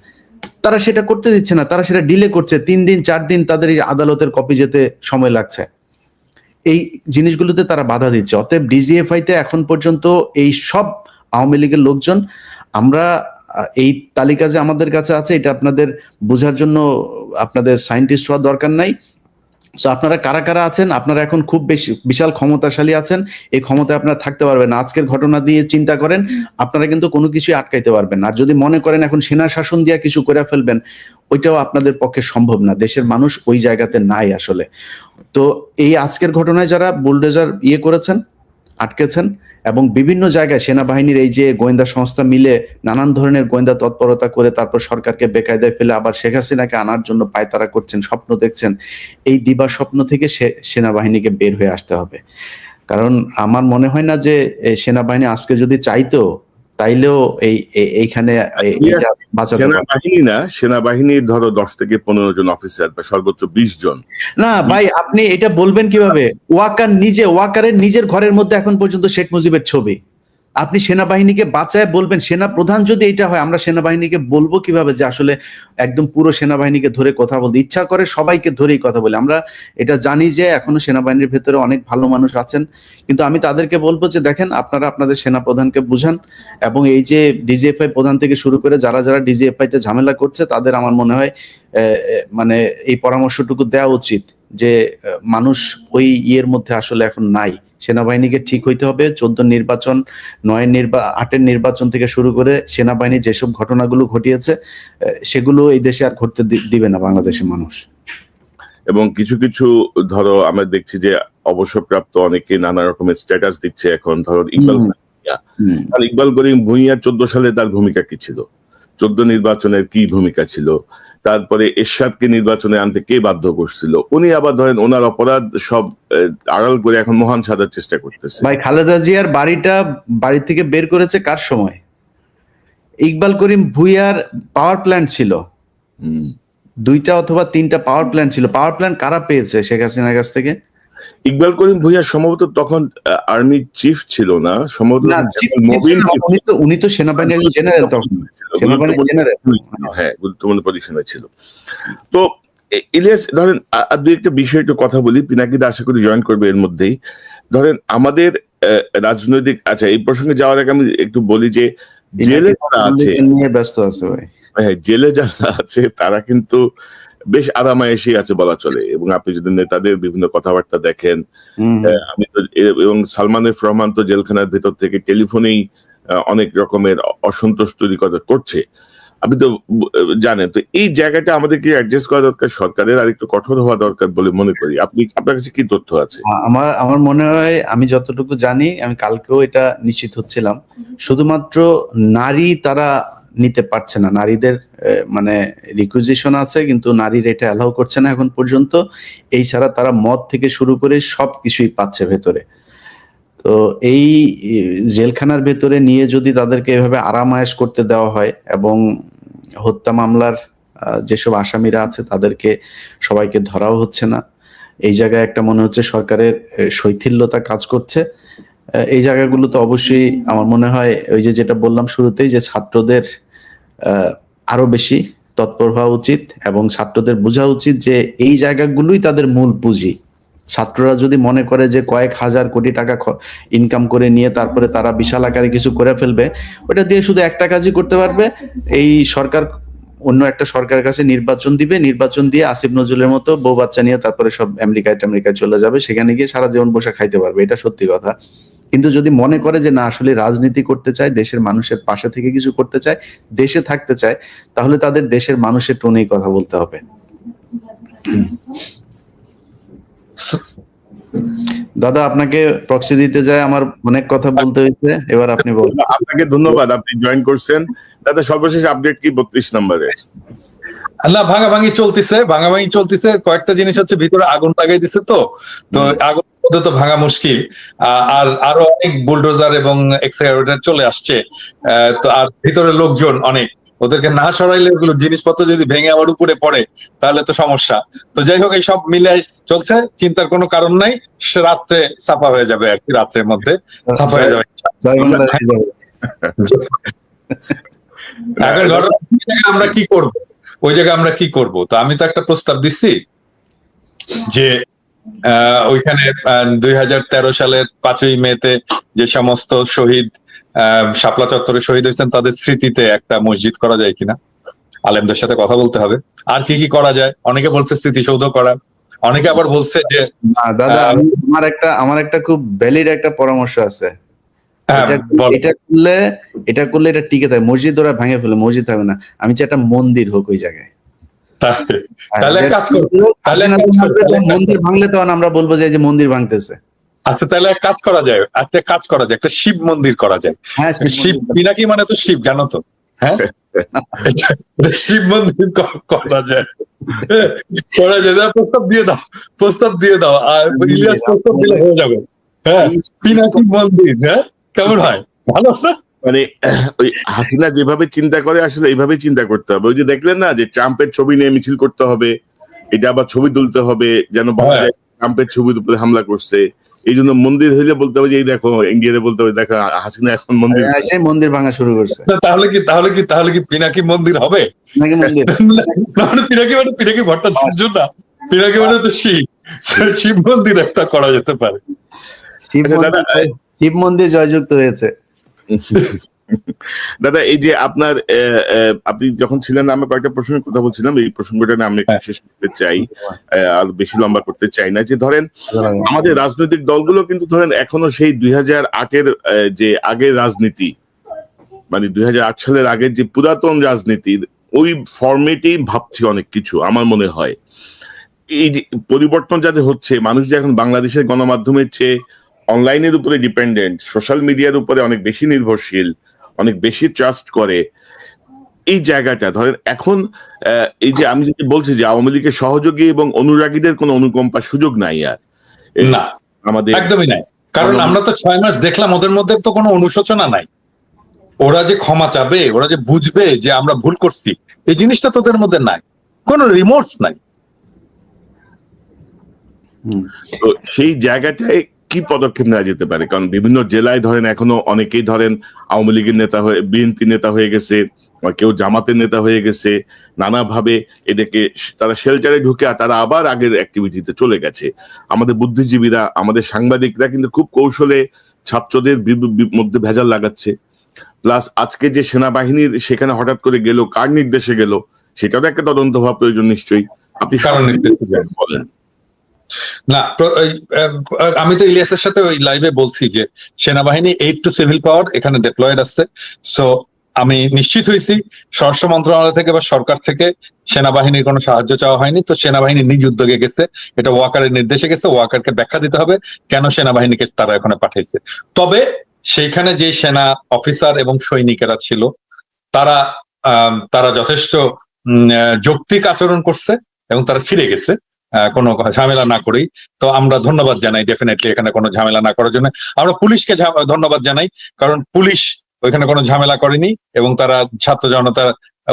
তারা সেটা করতে দিচ্ছে না, তারা সেটা ডিলে করছে, 3 দিন 4 দিন তাদের এই আদালতের কপি যেতে সময় লাগছে। এই জিনিসগুলোতে তারা বাধা দিচ্ছে। অতএব ডিজিএফআই তে এখন পর্যন্ত এই সব আওয়ামী লীগের লোকজন, আমরা এই তালিকা যে আমাদের কাছে আছে এটা আপনাদের বোঝার জন্য আপনাদের সায়েন্টিস্ট হওয়ার দরকার নাই। সো আপনারা কারা কারা আছেন, আপনারা এখন খুব বেশি বিশাল ক্ষমতাশালী আছেন, এই ক্ষমতায় আপনারা থাকতে পারবেন। আজকের ঘটনা দিয়ে চিন্তা করেন, আপনারা কিন্তু কোনো কিছুই আটকাইতে পারবেন না। আর যদি মনে করেন এখন সেনা শাসন দিয়ে কিছু করে ফেলবেন, ওইটাও আপনাদের পক্ষে সম্ভব না। দেশের মানুষ ওই জায়গাতে নাই আসলে। তো এই আজকের ঘটনায় যারা বুলডোজার করেছেন, আটকেছেন, এবং বিভিন্ন জায়গায় সেনাবাহিনীর এই যে গোয়েন্দা সংস্থা মিলে নানান ধরনের গোয়েন্দা তৎপরতা করে তারপর সরকারকে বেকায়দায় ফেলে আবার শেখ হাসিনাকে আনার জন্য পায়তারা করছেন, স্বপ্ন দেখছেন, এই দিবা স্বপ্ন থেকে সেনাবাহিনীকে বের হয়ে আসতে হবে। কারণ আমার মনে হয় না যে সেনাবাহিনী আজকে যদি চাইতো তাইলেও এইখানে বাঁচাতে সেনাবাহিনী না, সেনাবাহিনীর ধরো 10 থেকে 15 জন অফিসার বা সর্বোচ্চ 20 জন। না ভাই, আপনি এটা বলবেন কিভাবে? ওয়াকারের নিজের ঘরের মধ্যে এখন পর্যন্ত শেখ মুজিবের ছবি। আপনি সেনাবাহিনীকে বাঁচায় বলবেন? সেনা প্রধান যদি এটা হয়, আমরা সেনাবাহিনীকে বলবো কিভাবে যে আসলে একদম পুরো সেনাবাহিনীকে ধরে কথা বলতে? ইচ্ছা করে সবাইকে ধরেই কথা বলি। আমরা এটা জানি যে এখনো সেনাবাহিনীর ভেতরে অনেক ভালো মানুষ আছেন, কিন্তু আমি তাদেরকে বলবো যে দেখেন, আপনারা আপনাদের সেনা প্রধানকে বুঝান, এবং এই যে ডিজিএফআই প্রধান থেকে শুরু করে যারা যারা ডিজিএফআই তে ঝামেলা করছে তাদের আমার মনে হয় মানে এই পরামর্শটুকু দেওয়া উচিত যে মানুষ ওই মধ্যে আসলে এখন নাই। সেনাবাহিনীকে ঠিক হইতে হবে। 14 নির্বাচন, 8-এর নির্বাচন থেকে শুরু করে সেনাবাহিনী যেসব ঘটনাগুলো ঘটিয়েছে সেগুলো এই দেশে আর ঘটতে দিবে না বাংলাদেশের মানুষ। এবং কিছু কিছু ধরো আমরা দেখছি যে অবসরপ্রাপ্ত অনেকে নানা রকমের স্ট্যাটাস দিচ্ছে এখন, ধরো ইকবাল করিম ভূঁইয়া 14 সালে তার ভূমিকা কি ছিল, 14 নির্বাচনের কি ভূমিকা ছিল, তারপরে এরশাদকে নির্বাচনে আনতে কে বাধ্য করছিল, উনি আবার ধরেন ওনার অপরাধ সব আড়াল করে এখন মহান সাজার চেষ্টা করতেছে। ভাই খালেদা জিয়ার বাড়ি থেকে বের করেছে কার সময়? ইকবাল করিম ভূঁইয়ার পাওয়ার প্ল্যান্ট ছিল, হুম। 2টা অথবা 3টা পাওয়ার প্ল্যান্ট ছিল। পাওয়ার প্ল্যান্ট কারা পেয়েছে শেখ হাসিনার কাছ থেকে? ইকবাল করিম ভূঁইয়া সম্ভবত তখন আর্মি চিফ ছিল না, সম্ভবত না, মোবিল উনি তো সেনাবাহিনীর জেনারেল তখন, সেনাবাহিনীর জেনারেল। হ্যাঁ, গুরুত্বপূর্ণ পজিশনে ছিল। তো ইলিয়াস ধরেন আর দুই একটা বিষয় একটু কথা বলি, পিনাকিদা আশা করি জয়েন করবে এর মধ্যেই। ধরেন আমাদের রাজনৈতিক, আচ্ছা এই প্রসঙ্গে যাওয়ার আগে আমি একটু বলি যে জেলে যারা আছে, নিয়ে ব্যস্ত আছে ভাই। হ্যাঁ, জেলে যারা আছে তারা কিন্তু বেশ আরামায়েশই আছে বলা চলে, এবং আপনি যদি নেতাদের বিভিন্ন কথাবার্তা দেখেন, আমি তো এবং সালমান এফ রহমান তো জেলখানার ভেতর থেকে টেলিফোনেই অনেক রকমের অসন্তোষ তৈরি করছে, আপনি তো জানেন। তো এই জায়গাটা আমাদেরকে অ্যাডজাস্ট করা দরকার, সরকারের আর একটু কঠোর হওয়া দরকার বলে মনে করি। আপনার কাছে কি তথ্য আছে? আমার মনে হয়, আমি যতটুকু জানি, আমি কালকেও এটা নিশ্চিত হচ্ছিলাম, শুধুমাত্র নারী তারা নিতে পারছে না, নারীদের মানে রিকুইজিশন আছে কিন্তু নারীর এটা অ্যালাউ করছে না এখন পর্যন্ত। এই ছাড়া তারা মদ থেকে শুরু করে সবকিছুই পাচ্ছে ভেতরে। তো এই জেলখানার ভেতরে নিয়ে যদি তাদেরকে এভাবে আরামায়েশ করতে দেওয়া হয়, এবং হত্যা মামলার যেসব আসামিরা আছে তাদেরকে সবাইকে ধরাও হচ্ছে না, এই জায়গায় একটা মনে হচ্ছে সরকারের শৈথিল্যতা কাজ করছে। এই জায়গাগুলো তো অবশ্যই আমার মনে হয় ওই যেটা বললাম শুরুতেই, যে ছাত্রদের আরো বেশি তৎপর হওয়া উচিত, এবং ছাত্রদের বোঝা উচিত যে এই জায়গাগুলোই তাদের মূল পুঁজি। ছাত্ররা যদি মনে করে যে কয়েক হাজার কোটি টাকা ইনকাম করে নিয়ে তারপরে তারা বিশাল আকারে কিছু করে ফেলবে, ওটা দিয়ে শুধু একটা কাজই করতে পারবে, এই সরকার অন্য একটা সরকারের কাছে নির্বাচন দিবে, নির্বাচন দিয়ে আসিফ নজরুলের মতো বউ বাচ্চা নিয়ে তারপরে সব আমেরিকায় চলে যাবে, সেখানে গিয়ে সারা জীবন বসে খাইতে পারবে। এটা সত্যি কথা। কিন্তু যদি মনে করে যে না, আসলে রাজনীতি করতে চায়, দেশের মানুষের পাশে থেকে কিছু করতে চায়, দেশে থাকতে চায়, তাহলে তাদের দেশের মানুষের টোনেই কথা বলতে হবে। দাদা, আপনাকে প্রক্সি দিতে যায়, আমার অনেক কথা বলতে হয়েছে, এবার আপনি বলুন। আপনাকে ধন্যবাদ, আপনি জয়েন করছেন। দাদা সর্বশেষ আপডেট কি 32 নম্বরে? না, ভাঙাভাঙি চলতেছে। কয়েকটা জিনিস হচ্ছে, ভিতরে আগুন লাগাই দিছে, তো আগুন তো ভাঙা মুশকিল। আর আরো অনেক বুলডোজার এবং এক্সকাভেটর চলে আসছে। তো আর ভিতরে লোকজন অনেক, ওদেরকে না সরাইলে ওগুলো জিনিসপত্র যদি ভেঙে আবার উপরে পড়ে তাহলে তো সমস্যা। তো যাই হোক, এই সব মিলে চলছে, চিন্তার কোনো কারণ নাই। রাত্রে সাফা হয়ে যাবে আর কি, রাত্রের মধ্যে সাফা হয়ে যাবে। এখন আমরা কি করব, ওই জায়গায় আমরা কি করব? তো আমি তো একটা প্রস্তাব দিচ্ছি যে ওইখানে 2013 সালের 5ই মেতে যে সমস্ত শহীদ শাপলা চত্বরে শহীদ হয়েছেন তাদের স্মৃতিতে একটা মসজিদ করা যায় কিনা, আলেমদের সাথে কথা বলতে হবে। আর কি কি করা যায়? অনেকে বলছে স্মৃতিসৌধ করা, অনেকে আবার বলছে যে দাদা, আমার একটা খুব ভ্যালিড একটা পরামর্শ আছে। এটা করলে এটা টিকে থাকে। মসজিদ ওরা ভেঙে ফেলে, মসজিদ থাকবে না। আমি চাই একটা মন্দির হোক ওই জায়গায়। তাহলে কাজ করবো, মন্দির ভাঙলে তখন আমরা বলবো যে মন্দির ভাঙতেছে। আচ্ছা, তাহলে এক কাজ করা যায়, একটা শিব মন্দির করা যায়। হ্যাঁ, শিব পিনাকি মানে তো শিব, জানো তো? হ্যাঁ, শিব মন্দির করা যায়। প্রস্তাব দিয়ে দাও আর ইলিয়াস প্রস্তাব দিলে হয়ে যাবে। হ্যাঁ, পিনাকি মন্দির। হ্যাঁ, কেমন হয়? ভালো না? মানে ওই হাসিনা যেভাবে চিন্তা করে, আসলে এইভাবে চিন্তা করতে হবে। ওই যে দেখলেন না, যে ট্রাম্পের ছবি নিয়ে মিছিল করতে হবে, এটা আবার ছবি তুলতে হবে যেন বলা যায় ট্রাম্পের ছবির উপরে হামলা করছে। এই জন্য মন্দির হইলে বলতে হবে যে এই দেখো, ইন্ডিয়াতে বলতে হবে দেখো হাসিনা এখন মন্দির ভাঙা শুরু করছে। তাহলে কি পিনাকি মন্দির হবে? পিনাকি ভট্টাচার্য না, পিনাকি মানে তো শিব মন্দির একটা করা যেতে পারে। শিব মন্দির জয়যুক্ত হয়েছে। দাদা, এই যে আপনি যখন ছিলেন, আমরা কয়েকটা প্রসঙ্গের কথা বলছিলাম, এই প্রসঙ্গটা আমি একটু শেষ করতে চাই, আর বেশি লম্বা করতে চাই না। যে ধরেন আমাদের রাজনৈতিক দলগুলো কিন্তু ধরেন এখনো সেই 2008-এর যে আগের রাজনীতি, মানে 2008 সালের আগের যে পুরাতন রাজনীতির ওই ফরম্যাটেই ভাবছি অনেক কিছু। আমার মনে হয় এই যে পরিবর্তন যাতে হচ্ছে, মানুষ যে এখন বাংলাদেশের গণমাধ্যমের চেয়ে অনলাইনের উপরে ডিপেন্ডেন্ট, সোশ্যাল মিডিয়ার উপরে অনেক বেশি নির্ভরশীল, অনেক বেশি ট্রাস্ট করে, এই জায়গাটা ধরেন এখন এই যে আমি যদি বলছি যে আওয়ামী লীগের সহযোগী এবং অনুরাগীদের কোনো অনুকম্পার সুযোগ নাই আর না, আমাদের একদমই নাই। কারণ আমরা তো 6 মাস দেখলাম, ওদের মধ্যে তো কোনো অনুশোচনা নাই। ওরা যে ক্ষমা চাবে, ওরা যে বুঝবে যে আমরা ভুল করছি, এই জিনিসটা তোদের মধ্যে নাই, কোনো রিমোর্স নাই। তো সেই জায়গাটায় কি পদক্ষেপ নেওয়া যেতে পারে? কারণ বিভিন্ন জেলায় ধরেন এখনো অনেকেই ধরেন আওয়ামী লীগের নেতা হয়ে, বিএনপি নেতা হয়ে গেছে, বা কেউ জামাতের নেতা হয়ে গেছে, নানাভাবে এদেরকে তারা শেল্টারে ঢুকে তারা আবার আগের অ্যাক্টিভিটিতে চলে গেছে। আমাদের বুদ্ধিজীবীরা, আমাদের সাংবাদিকরা কিন্তু খুব কৌশলে ছাত্রদের মধ্যে ভেজাল লাগাচ্ছে। প্লাস আজকে যে সেনাবাহিনীর সেখানে হঠাৎ করে গেল, কার নির্দেশে গেল, সেটারও একটা তদন্ত হওয়া প্রয়োজন নিশ্চয়ই। আপনি কারণ বলেন। না, আমি তো ইলিয়াসের সাথে ওই লাইভে বলছি যে সেনাবাহিনী 8 টু সিভিল পাওয়ার এখানে ডিপ্লয়েড আছে। সো আমি নিশ্চিত হয়েছি স্বরাষ্ট্র মন্ত্রণালয় থেকে বা সরকার থেকে সেনাবাহিনীর কোনো সাহায্য চাওয়া হয়নি। তো সেনাবাহিনী নিজ উদ্যোগে গেছে, এটা ওয়াকারের নির্দেশে গেছে, ওয়াকারকে ব্যাখ্যা দিতে হবে কেন সেনাবাহিনীকে তারা এখানে পাঠাইছে। তবে সেইখানে যে সেনা অফিসার এবং সৈনিকেরা ছিল তারা তারা যথেষ্ট যৌক্তিক আচরণ করছে এবং তারা ফিরে গেছে কোনো ঝামেলা না করেই। তো আমরা ধন্যবাদ জানাই ডেফিনেটলি এখানে কোনো ঝামেলা না করার জন্য। আমরা পুলিশকে ধন্যবাদ জানাই, কারণ পুলিশ ওইখানে কোনো ঝামেলা করেনি এবং তারা ছাত্র জনতার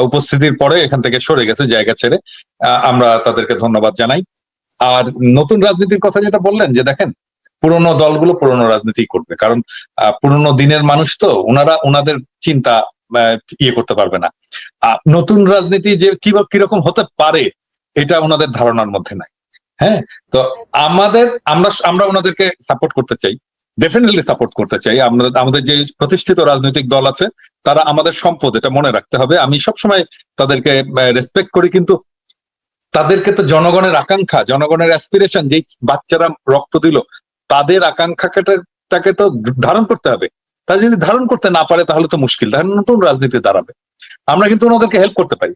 উপস্থিতির পরে এখান থেকে সরে গেছে জায়গা ছেড়ে। আমরা তাদেরকে ধন্যবাদ জানাই। আর নতুন রাজনীতির কথা যেটা বললেন, যে দেখেন পুরোনো দলগুলো পুরোনো রাজনীতি করবে, কারণ পুরোনো দিনের মানুষ তো ওনাদের চিন্তা ইয়ে করতে পারবে না। নতুন রাজনীতি যে কিরকম হতে পারে এটা ওনাদের ধারণার মধ্যে নাই। হ্যাঁ, তো আমরা ওনাদেরকে সাপোর্ট করতে চাই, ডেফিনেটলি সাপোর্ট করতে চাই। আমাদের যে প্রতিষ্ঠিত রাজনৈতিক দল আছে তারা আমাদের সম্পদ, এটা মনে রাখতে হবে। আমি সবসময় তাদেরকে রেসপেক্ট করি, কিন্তু তাদেরকে তো জনগণের আকাঙ্ক্ষা, জনগণের অ্যাসপিরেশন, যে বাচ্চারা রক্ত দিল তাদের আকাঙ্ক্ষাটাকে তো ধারণ করতে হবে। তারা যদি ধারণ করতে না পারে তাহলে তো মুশকিল, তাহলে নতুন রাজনীতি দাঁড়াবে। আমরা কিন্তু ওনাদেরকে হেল্প করতে পারি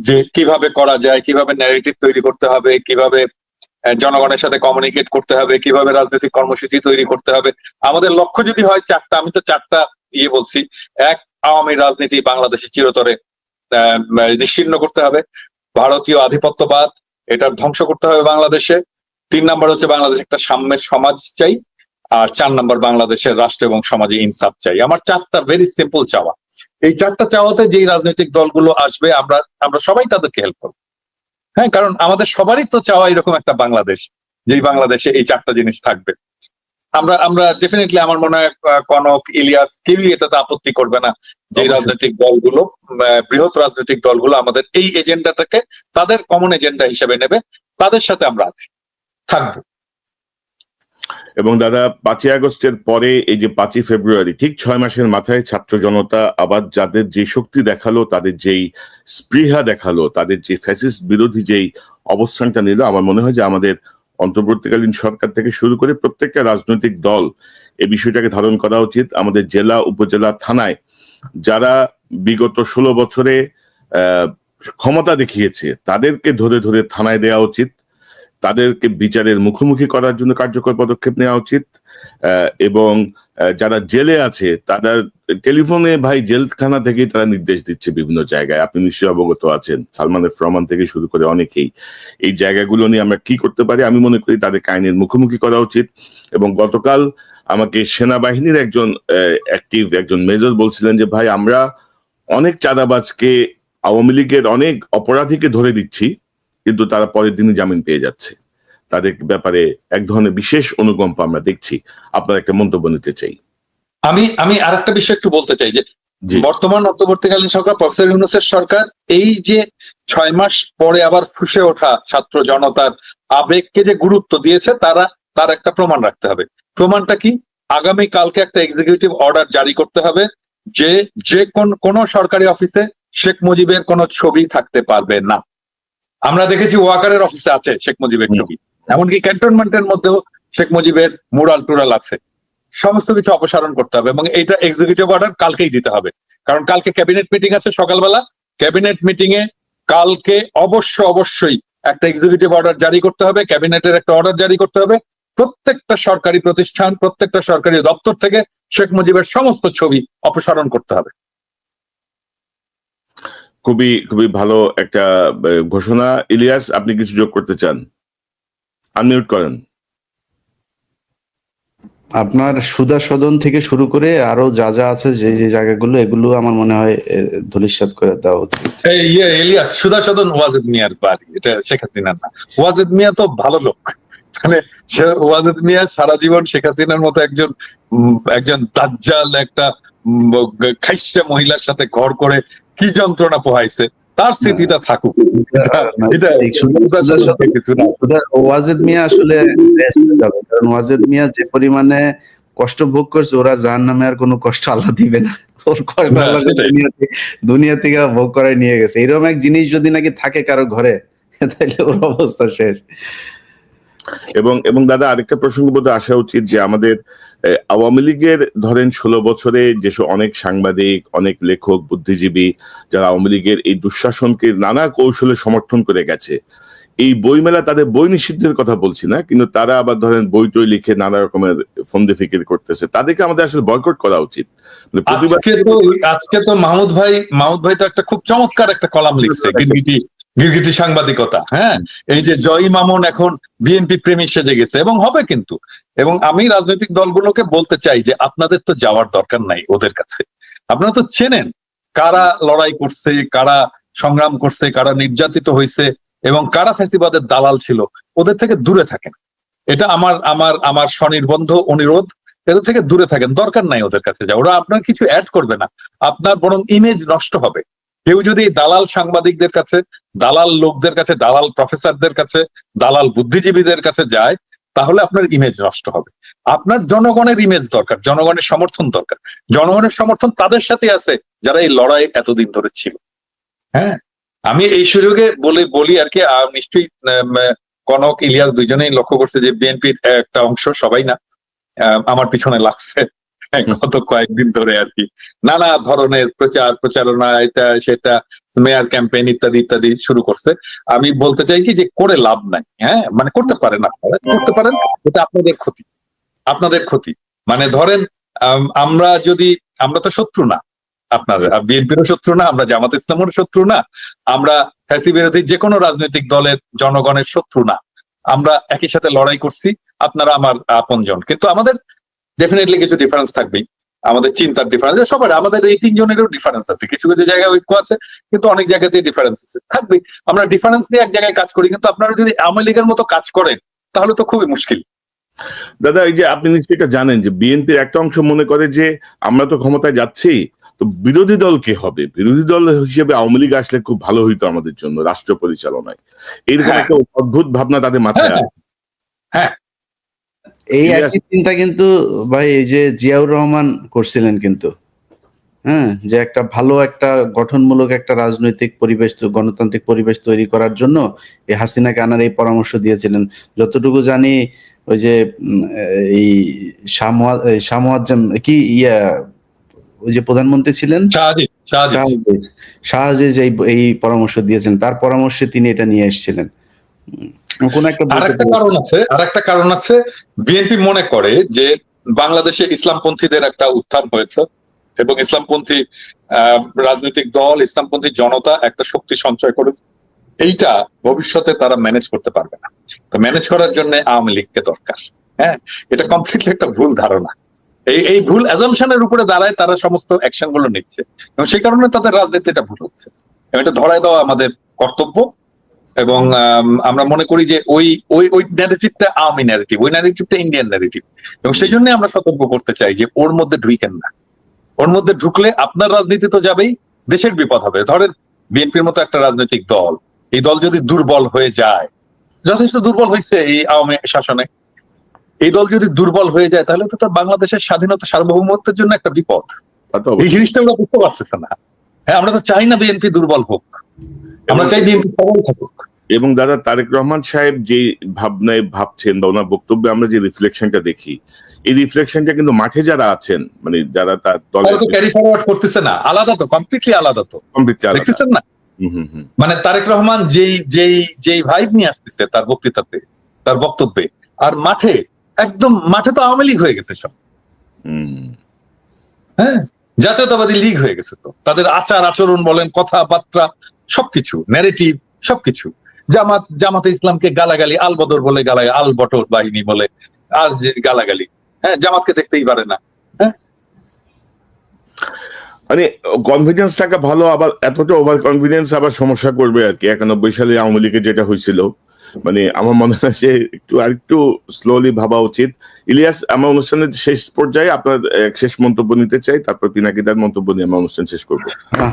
যে কিভাবে করা যায়, কিভাবে ন্যারেটিভ তৈরি করতে হবে, কিভাবে জনগণের সাথে কমিউনিকেট করতে হবে, কিভাবে রাজনৈতিক কর্মসূচি তৈরি করতে হবে। আমাদের লক্ষ্য যদি হয় চারটা, আমি তো চারটা বলছি। এক, আওয়ামী রাজনীতি বাংলাদেশে চিরতরে নিশ্চিহ্ন করতে হবে। ভারতীয় আধিপত্যবাদ এটা ধ্বংস করতে হবে বাংলাদেশে। 3 নাম্বার হচ্ছে বাংলাদেশে একটা সাম্যের সমাজ চাই। আর 4 নাম্বার বাংলাদেশের রাষ্ট্র এবং সমাজে ইনসাফ চাই। আমার চারটা ভেরি সিম্পল চাওয়া। এই চারটা চাওয়াতে যেই রাজনৈতিক দলগুলো আসবে আমরা সবাই তাদেরকে হেল্প করবো। হ্যাঁ, কারণ আমাদের সবারই তো চাওয়া এরকম একটা বাংলাদেশ, যেই বাংলাদেশে এই চারটা জিনিস থাকবে। আমরা ডেফিনেটলি, আমার মনে হয় কনক, ইলিয়াস কেউই এটাতে আপত্তি করবে না যে রাজনৈতিক দলগুলো, বৃহৎ রাজনৈতিক দলগুলো আমাদের এই এজেন্ডাটাকে তাদের কমন এজেন্ডা হিসেবে নেবে, তাদের সাথে আমরা থাকবো। এবং দাদা 5ই আগস্টের পরে এই যে 5ই ফেব্রুয়ারি, ঠিক 6 মাসের মাথায় ছাত্র জনতা আবার যাদের যে শক্তি দেখালো, তাদের যেই স্পৃহা দেখালো, তাদের যে ফ্যাসিস্ট বিরোধী যেই অবস্থানটা নিল, আমার মনে হয় যে আমাদের অন্তর্বর্তীকালীন সরকার থেকে শুরু করে প্রত্যেকটা রাজনৈতিক দল এই বিষয়টাকে ধারণ করা উচিত। আমাদের জেলা, উপজেলা, থানায় যারা বিগত 16 বছরে ক্ষমতা দেখিয়েছে তাদেরকে ধরে ধরে থানায় দেওয়া উচিত, তাদেরকে বিচারের মুখোমুখি করার জন্য কার্যকর পদক্ষেপ নেওয়া উচিত। এবং যারা জেলে আছে তারা টেলিফোনে, ভাই জেলখানা থেকেই তারা নির্দেশ দিচ্ছে বিভিন্ন জায়গায়, আপনি নিশ্চয়ই অবগত আছেন, সালমানের ফরমান থেকে শুরু করে অনেকেই। এই জায়গাগুলো নিয়ে আমরা কি করতে পারি? আমি মনে করি তাদেরকে আইনের মুখোমুখি করা উচিত। এবং গতকাল আমাকে সেনাবাহিনীর একজন মেজর বলছিলেন যে ভাই, আমরা অনেক চাঁদাবাজকে, আওয়ামী লীগের অনেক অপরাধীকে ধরে দিচ্ছি, কিন্তু তারা পরের দিনই জামিন পেয়ে যাচ্ছে। তাদের ব্যাপারে এক ধরনের বিশেষ অনুকম্পা আমরা দেখছি। আপনার একটা মন্তব্য নিতে চাই। আমি আরেকটা বিষয় একটু বলতে চাই যে বর্তমান অন্তর্বর্তীকালীন সরকার, প্রফেসর ইউনূসের সরকার, এই যে 6 মাস পরে আবার ফুসে ওঠা ছাত্র জনতার আবেগকে যে গুরুত্ব দিয়েছে, তার একটা প্রমাণ রাখতে হবে। প্রমাণটা কি? আগামী কালকে একটা এক্সিকিউটিভ অর্ডার জারি করতে হবে যে কোন সরকারি অফিসে শেখ মুজিবের কোন ছবি থাকতে পারবে না। আমরা দেখেছি ওয়াকারের অফিসে আছে শেখ মুজিবের ছবি, এমনকি ক্যান্টনমেন্টের মধ্যেও শেখ মুজিবের মুরাল টুরাল আছে। সমস্ত কিছু অপসারণ করতে হবে এবং এইটা এক্সিকিউটিভ অর্ডার কালকেই দিতে হবে, কারণ কালকে ক্যাবিনেট মিটিং আছে সকালবেলা। ক্যাবিনেট মিটিং এ কালকে অবশ্যই একটা এক্সিকিউটিভ অর্ডার জারি করতে হবে, ক্যাবিনেটের একটা অর্ডার জারি করতে হবে। প্রত্যেকটা সরকারি প্রতিষ্ঠান, প্রত্যেকটা সরকারি দপ্তর থেকে শেখ মুজিবের সমস্ত ছবি অপসারণ করতে হবে। খুবই খুবই ভালো একটা ঘোষণা। ইলিয়াস, আপনি কিছু যোগ করতে চান? আনমিউট করেন। আপনার সুধা সদন থেকে শুরু করে আরো যা যা আছে যে যে জায়গাগুলো, এগুলো আমার মনে হয় ধূলিসাৎ করে দেওয়া উচিত। এই এলিয়াস, সুধা সদন ওয়াজেদ মিয়ার বাড়ি, এটা শেখ হাসিনার না। ওয়াজেদ মিয়া তো ভালো লোক, মানে ওয়াজেদ মিয়া সারা জীবন শেখ হাসিনার মতো একজন দাজ্জাল, একটা খাইস্টা মহিলার সাথে ঘর করে কি যন্ত্রণা পোহাইছে, তার স্মৃতিটা থাকুক। এটা কিছু না। ওয়াজেদ মিয়া আসলে যাবে, কারণ ওয়াজেদ মিয়া যে পরিমাণে কষ্ট ভোগ করছে, ওরা জাহান্নামে আর কোনো কষ্ট আল্লাহ দিবে না। ওর কষ্ট আল্লাহ দুনিয়া থেকে ভোগ করায় নিয়ে গেছে। এরকম এক জিনিস যদি নাকি থাকে কারো ঘরে, তাহলে ওর অবস্থা শেষ। এবং দাদা আরেকটা প্রসঙ্গ বোধ আসা উচিত যে আমাদের আওয়ামী লীগের ধরেন 16 বছরে যেসব অনেক সাংবাদিক, অনেক লেখক, বুদ্ধিজীবী যারা আওয়ামী লীগের এই দুঃশাসনকে নানা কৌশলে সমর্থন করে গেছে, এই বইমেলা তাদের বই নিষিদ্ধের কথা বলছি না, কিন্তু তারা আবার ধরেন বই টই লিখে নানা রকমের ফন্দে ফিকির করতেছে, তাদেরকে আমাদের আসলে বয়কট করা উচিত। আজকে তো মাহমুদ ভাই তো একটা খুব চমৎকার একটা কলাম লিখছে, গিরগিটি সাংবাদিকতা। হ্যাঁ, এই যে জয় মামুন এখন বিএনপি প্রেমী সেজে গেছে, এবং হবে কিন্তু। এবং আমি রাজনৈতিক দলগুলোকে বলতে চাই যে আপনাদের তো যাওয়ার দরকার নাই ওদের কাছে। আপনারা তো চেনেন কারা লড়াই করছে, কারা সংগ্রাম করছে, কারা নির্যাতিত হয়েছে, এবং কারা ফ্যাসিবাদের দালাল ছিল। ওদের থেকে দূরে থাকেন, এটা আমার স্বনির্বন্ধ অনুরোধ। এদের থেকে দূরে থাকেন, দরকার নাই ওদের কাছে যাওয়া। ওরা আপনার কিছু অ্যাড করবে না, আপনার বরং ইমেজ নষ্ট হবে। কেউ যদি দালাল সাংবাদিকদের কাছে, দালাল লোকদের কাছে, দালাল প্রফেসরদের কাছে, দালাল বুদ্ধিজীবীদের কাছে যায়, তাহলে আপনার ইমেজ নষ্ট হবে। আপনার জনগণের ইমেজ দরকার, জনগণের সমর্থন দরকার। জনগণের সমর্থন তাদের সাথে আছে যারা এই লড়াই এতদিন ধরে ছিল। হ্যাঁ, আমি এই সুযোগে বলি আর কি, নিশ্চয়ই কনক, ইলিয়াস দুইজনেই লক্ষ্য করছে যে বিএনপির একটা অংশ, সবাই না, আমার পিছনে লাগছে গত কয়েকদিন ধরে আর কি, নানা ধরনের প্রচারণা, এটা সেটা, মেয়ার ক্যাম্পেইন ইত্যাদি ইত্যাদি শুরু করছে। আমি বলতে চাই কি যে করে লাভ নাই। হ্যাঁ, মানে করতে পারেন, আপনারা করতে পারেন, এটা আপনাদের ক্ষতি। মানে ধরেন আমরা তো শত্রু না, আপনাদের বিএনপিরও শত্রু না, আমরা জামাত ইসলামের শত্রু না, আমরা ফ্যাসি বিরোধী যে কোনো রাজনৈতিক দলের জনগণের শত্রু না। আমরা একই সাথে লড়াই করছি, আপনারা আমার আপনজন। কিন্তু আমাদের ডেফিনেটলি কিছু ডিফারেন্স থাকবেই, আমাদের চিন্তার ডিফারেন্স, সবার, আমাদের এই তিনজনেরও ডিফারেন্স আছে। কিছু কিছু জায়গায় ঐক্য আছে, কিন্তু অনেক জায়গাতেই ডিফারেন্স আছে, থাকবেই। আমরা ডিফারেন্স নিয়ে এক জায়গায় কাজ করি, কিন্তু আপনারা যদি আওয়ামী লীগের মতো কাজ করেন তাহলে তো খুবই মুশকিল। দাদা, এই যে আপনি নিশ্চয়ই এটা জানেন যে বিএনপির একটা অংশ মনে করে যে আমরা তো ক্ষমতায় যাচ্ছি, তো বিরোধী দল কে হবে, বিরোধী দল হিসেবে আওয়ামী লীগ আসলে খুব ভালো হইতো আমাদের জন্য রাষ্ট্র পরিচালনায়, এইরকম একটা অদ্ভুত ভাবনা তাদের মাথায় আছে। হ্যাঁ, এই একই চিন্তা কিন্তু ভাই এই যে জিয়াউর রহমান করছিলেন কিন্তু, হ্যাঁ, যে একটা ভালো একটা গঠনমূলক একটা রাজনৈতিক পরিবেশ, গণতান্ত্রিক পরিবেশ তৈরি করার জন্য এই হাসিনাকে আনার এই পরামর্শ দিয়েছিলেন। যতটুকু জানি ওই যে এই ওই যে প্রধানমন্ত্রী ছিলেন শাহজিজ এই পরামর্শ দিয়েছেন, তার পরামর্শে তিনি এটা নিয়ে এসেছিলেন। আরেকটা কারণ আছে, বিএনপি মনে করে যে বাংলাদেশে ইসলামপন্থীদের একটা উত্থান হয়েছে, এবং ইসলামপন্থী রাজনৈতিক দল, ইসলামপন্থী জনতা একটা শক্তি সঞ্চয় করে, এইটা ভবিষ্যতে তারা ম্যানেজ করতে পারবে না। তো ম্যানেজ করার জন্য আওয়ামী লীগকে দরকার। হ্যাঁ, এটা কমপ্লিটলি একটা ভুল ধারণা। এই ভুল অ্যাজাম্পশনের উপরে দাঁড়ায় তারা সমস্ত অ্যাকশন গুলো নিচ্ছে, এবং সেই কারণে তাদের রাজনীতিটা ভুল হচ্ছে। এটা ধরায় দেওয়া আমাদের কর্তব্য। এবং আমরা মনে করি যে ওই ন্যারেটিভটা আওয়ামী ন্যারেটিভ, ওই ন্যারেটিভটা ইন্ডিয়ান ন্যারেটিভ, এবং সেই জন্য আমরা সতর্ক করতে চাই যে ওর মধ্যে ঢুকেন না। ওর মধ্যে ঢুকলে আপনার রাজনীতি তো যাবেই, দেশের বিপদ হবে। ধরেন বিএনপির মতো একটা রাজনৈতিক দল, এই দল যদি দুর্বল হয়ে যায়, যথেষ্ট দুর্বল হয়েছে এই আওয়ামী শাসনে, এই দল যদি দুর্বল হয়ে যায় তাহলে তো তার বাংলাদেশের স্বাধীনতা, সার্বভৌমত্বের জন্য একটা বিপদ। এই জিনিসটা ওরা বুঝতে পারতেছে না। হ্যাঁ, আমরা তো চাই না বিএনপি দুর্বল হোক, আমরা চাই বিএনপি সবল থাকুক। এবং দাদা তারেক রহমান সাহেব যে ভাবনায় ভাবছেন বা ওনার বক্তব্যে আমরা যে রিফ্লেকশনটা দেখি, এই রিফ্লেকশনটা কিন্তু মাঠে যারা আছেন, মানে যারা তার দলে ক্যারি ফরওয়ার্ড করতেছে না, আলাদা তো, কমপ্লিটলি আলাদা তো, দেখতেছেন না? মানে তারেক রহমান যেই ভাইব নিয়ে আসতেছে তার বক্তৃতাতে, তার বক্তব্যে, আর মাঠে তো আওয়ামী লীগ হয়ে গেছে সব। হ্যাঁ, জাতীয়তাবাদী লীগ হয়ে গেছে। তো তাদের আচার আচরণ বলেন, কথাবার্তা, সবকিছু, ন্যারেটিভ, সবকিছু। জামাতে ইসলামকে গালাগালি, আল বদর বলে গালাগালি, আল বটর বাহিনী বলে, আর যে গালাগালি, হ্যাঁ, জামাতকে দেখতেই পারে না। হ্যাঁ, মানে কনফিডেন্স থাকা ভালো, আবার এতটা ওভার কনফিডেন্স আবার সমস্যা করবে আর কি। 91 সালে আওয়ামী লীগের যেটা হয়েছিল, মানে আমার মনে হয় যে আরেকটু স্লোলি ভাবা উচিত। ইলিয়াস, আমার অনুষ্ঠানের শেষ পর্যায়ে আপনার শেষ মন্তব্য নিতে চাই, তারপর পিনাকিদার মন্তব্য নিয়ে আমার অনুষ্ঠান শেষ করবো।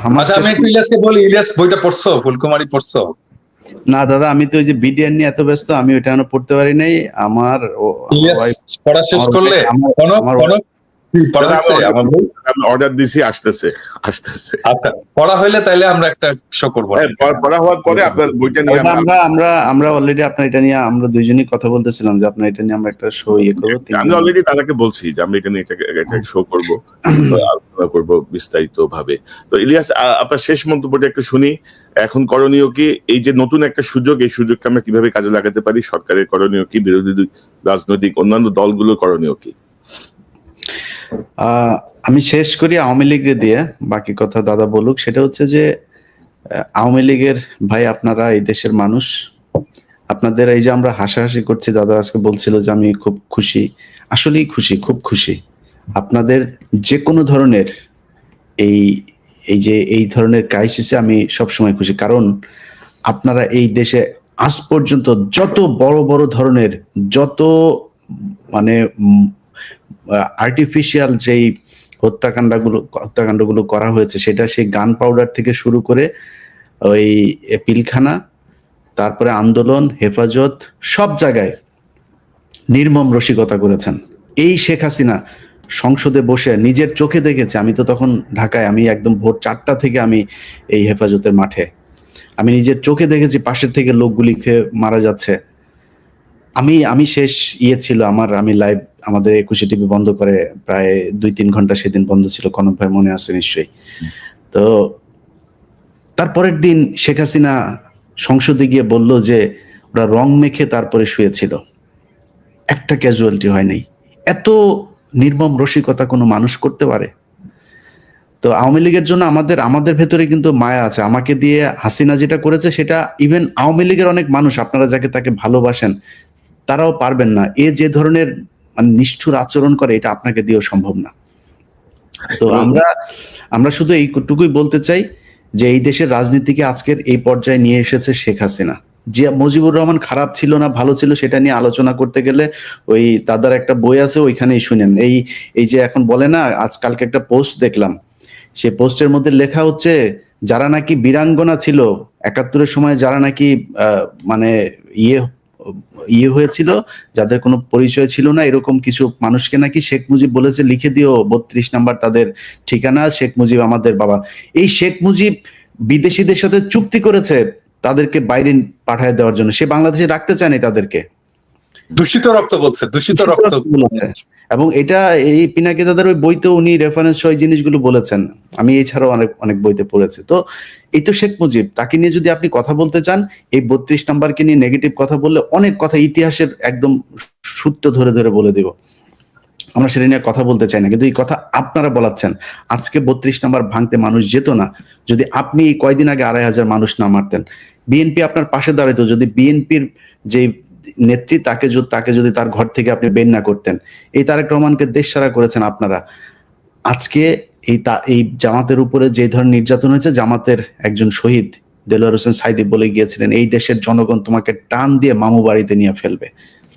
আমার আচ্ছা, আমি শেষ- একটু ইলিয়াসকে বলি, ইলিয়াস বইটা পড়ছো? ফুলকুমারী পড়ছো? না দাদা, আমি তো ওই যে বিডিআর নিয়ে এত ব্যস্ত, আমি ওইটা এখনো পড়তে পারি নাই। আমার ইলিয়াস পড়া শেষ আমার- করলে আমার- কোনো আমার- কোনো পড়া হয়েছে? আমার বই আমি অর্ডার দিছি, আসতেছে। আচ্ছা, পড়া হইলে তাইলে আমরা একটা শো করবো। পড়া হওয়ার পরে আপনার বইটা নিয়ে দাদা, আমরা অলরেডি আপনার এটা নিয়ে আমরা দুইজনই কথা বলতেছিলাম যে আপনার এটা নিয়ে আমরা একটা শো করবো। আমি অলরেডি তাদেরকে বলছি যে আমি এটা নিয়ে একটা শো করবো, আলোচনা করবো বিস্তারিত ভাবে। তো ইলিয়াস, আপনার শেষ মন্তব্যটা একটু শুনি। এখন করণীয় কি? এই যে নতুন একটা সুযোগ, এই সুযোগকে আমরা কিভাবে কাজে লাগাতে পারি? সরকারের করণীয় কি? বিরোধী রাজনৈতিক অন্যান্য দলগুলোর করণীয় কি? আমি শেষ করি আওয়ামী লীগের দিয়ে, বাকি কথা দাদা বলুক। সেটা হচ্ছে যে আওয়ামী লীগের ভাই, আপনারা এই দেশের মানুষ, আপনাদের এই যে আমরা হাসাহাসি করছি, দাদা আজকে বলছিল যে আমি খুব খুশি, আসলেই খুশি, খুব খুশি। আপনাদের যে কোনো ধরনের এই এই ধরনের ক্রাইসিসে আমি সবসময় খুশি, কারণ আপনারা এই দেশে আজ পর্যন্ত যত বড় বড় ধরনের, যত মানে আর্টিফিশিয়াল যেই হত্যাকাণ্ডগুলো করা হয়েছে, সেটা সেই গান পাউডার থেকে শুরু করে ওই পিলখানা, তারপরে আন্দোলন, হেফাজত, সব জায়গায় নির্মম রসিকতা করেছেন। এই শেখ হাসিনা সংসদে বসে নিজের চোখে দেখেছে, আমি তো তখন ঢাকায়, আমি একদম ভোর 4টা থেকে আমি এই হেফাজতের মাঠে, আমি নিজের চোখে দেখেছি পাশের থেকে লোকগুলি খেয়ে মারা যাচ্ছে। আমি শেষ ছিল আমি লাইভ, আমাদের 21 টিভি বন্ধ করে প্রায় 2-3 ঘন্টা সেদিন বন্ধ ছিল, কনক ভাই মনে আছে নিশ্চয়ই। তো তারপরের দিন শেখ হাসিনা সংসদে গিয়ে বলল যে ওরা রং মেখে তারপরে শুয়েছিল, একটা ক্যাজুয়ালিটি হয়নি। এত নির্মম রসিকতা কোনো মানুষ করতে পারে? তো আওয়ামী লীগের জন্য আমাদের ভেতরে কিন্তু মায়া আছে। আমাকে দিয়ে হাসিনা যেটা করেছে, সেটা ইভেন আওয়ামী লীগের অনেক মানুষ, আপনারা যাকে তাকে ভালোবাসেন, তারাও পারবেন না। এ যে ধরনের মানে নিষ্ঠুর আচরণ করে, এটা আপনাকে দিয়েও সম্ভব না। তো আমরা শুধু এইটুকুই বলতে চাই যে এই দেশের রাজনীতিকে আজকের এই পর্যায়ে নিয়ে এসেছে শেখ হাসিনা। যে মুজিবুর রহমান খারাপ ছিল না ভালো ছিল, সেটা নিয়ে আলোচনা করতে গেলে ওই দাদার একটা বই আছে, ওইখানেই শুনেন। এই যে এখন বলে না, আজকালকে একটা পোস্ট দেখলাম, সে পোস্টের মধ্যে লেখা হচ্ছে যারা নাকি বীরাঙ্গনা ছিল 71-এর সময়, যারা নাকি মানে ইয়ে হয়েছিল, যাদের কোনো পরিচয় ছিল না, এরকম কিছু মানুষকে নাকি শেখ মুজিব বলেছে লিখে দিও 32 নাম্বার তাদের ঠিকানা, শেখ মুজিব আমাদের বাবা। এই শেখ মুজিব বিদেশিদের সাথে চুক্তি করেছে তাদেরকে বাইরে পাঠায় দেওয়ার জন্য, সে বাংলাদেশে রাখতে চায়নি তাদেরকে। দূষিত রক্ত বলছে, দূষিত রক্ত বলেছে। এবং এটা এই পিনাকি দাদার ওই বইতে উনি রেফারেন্স সহ এই জিনিসগুলো বলেছেন, আমি এছাড়াও অনেক বইতে পড়েছি। তো এই তো শেখ মুজিব, তাকে নিয়ে যদি আপনি কথা বলতে চান, এই 32 নাম্বারকে নিয়ে নেগেটিভ কথা বললে অনেক কথা ইতিহাসের একদম সূত্র ধরে ধরে বলে দেব, আমরা সেটা নিয়ে কথা বলতে চাই না। কিন্তু এই কথা আপনারা বলাচ্ছেন। আজকে 32 নাম্বার ভাঙতে মানুষ যেত না যদি আপনি এই কয়দিন আগে 2,500 মানুষ না মারতেন। বিএনপি আপনার পাশে দাঁড়াইতো যদি বিএনপির যে নেত্রী তাকে যদি তার ঘর থেকে আপনি বের না করতেন। এই তারেক রহমানকে দেশ ছাড়া করেছেন আপনারা। আজকে এই জামাতের উপরে যে ধরনের নির্যাতন হয়েছে, জামাতের একজন শহীদ দেলোয়ার হোসেন সাইদি বলে গিয়েছিলেন, এই দেশের জনগণ তোমাকে টান দিয়ে মামু বাড়িতে নিয়ে ফেলবে,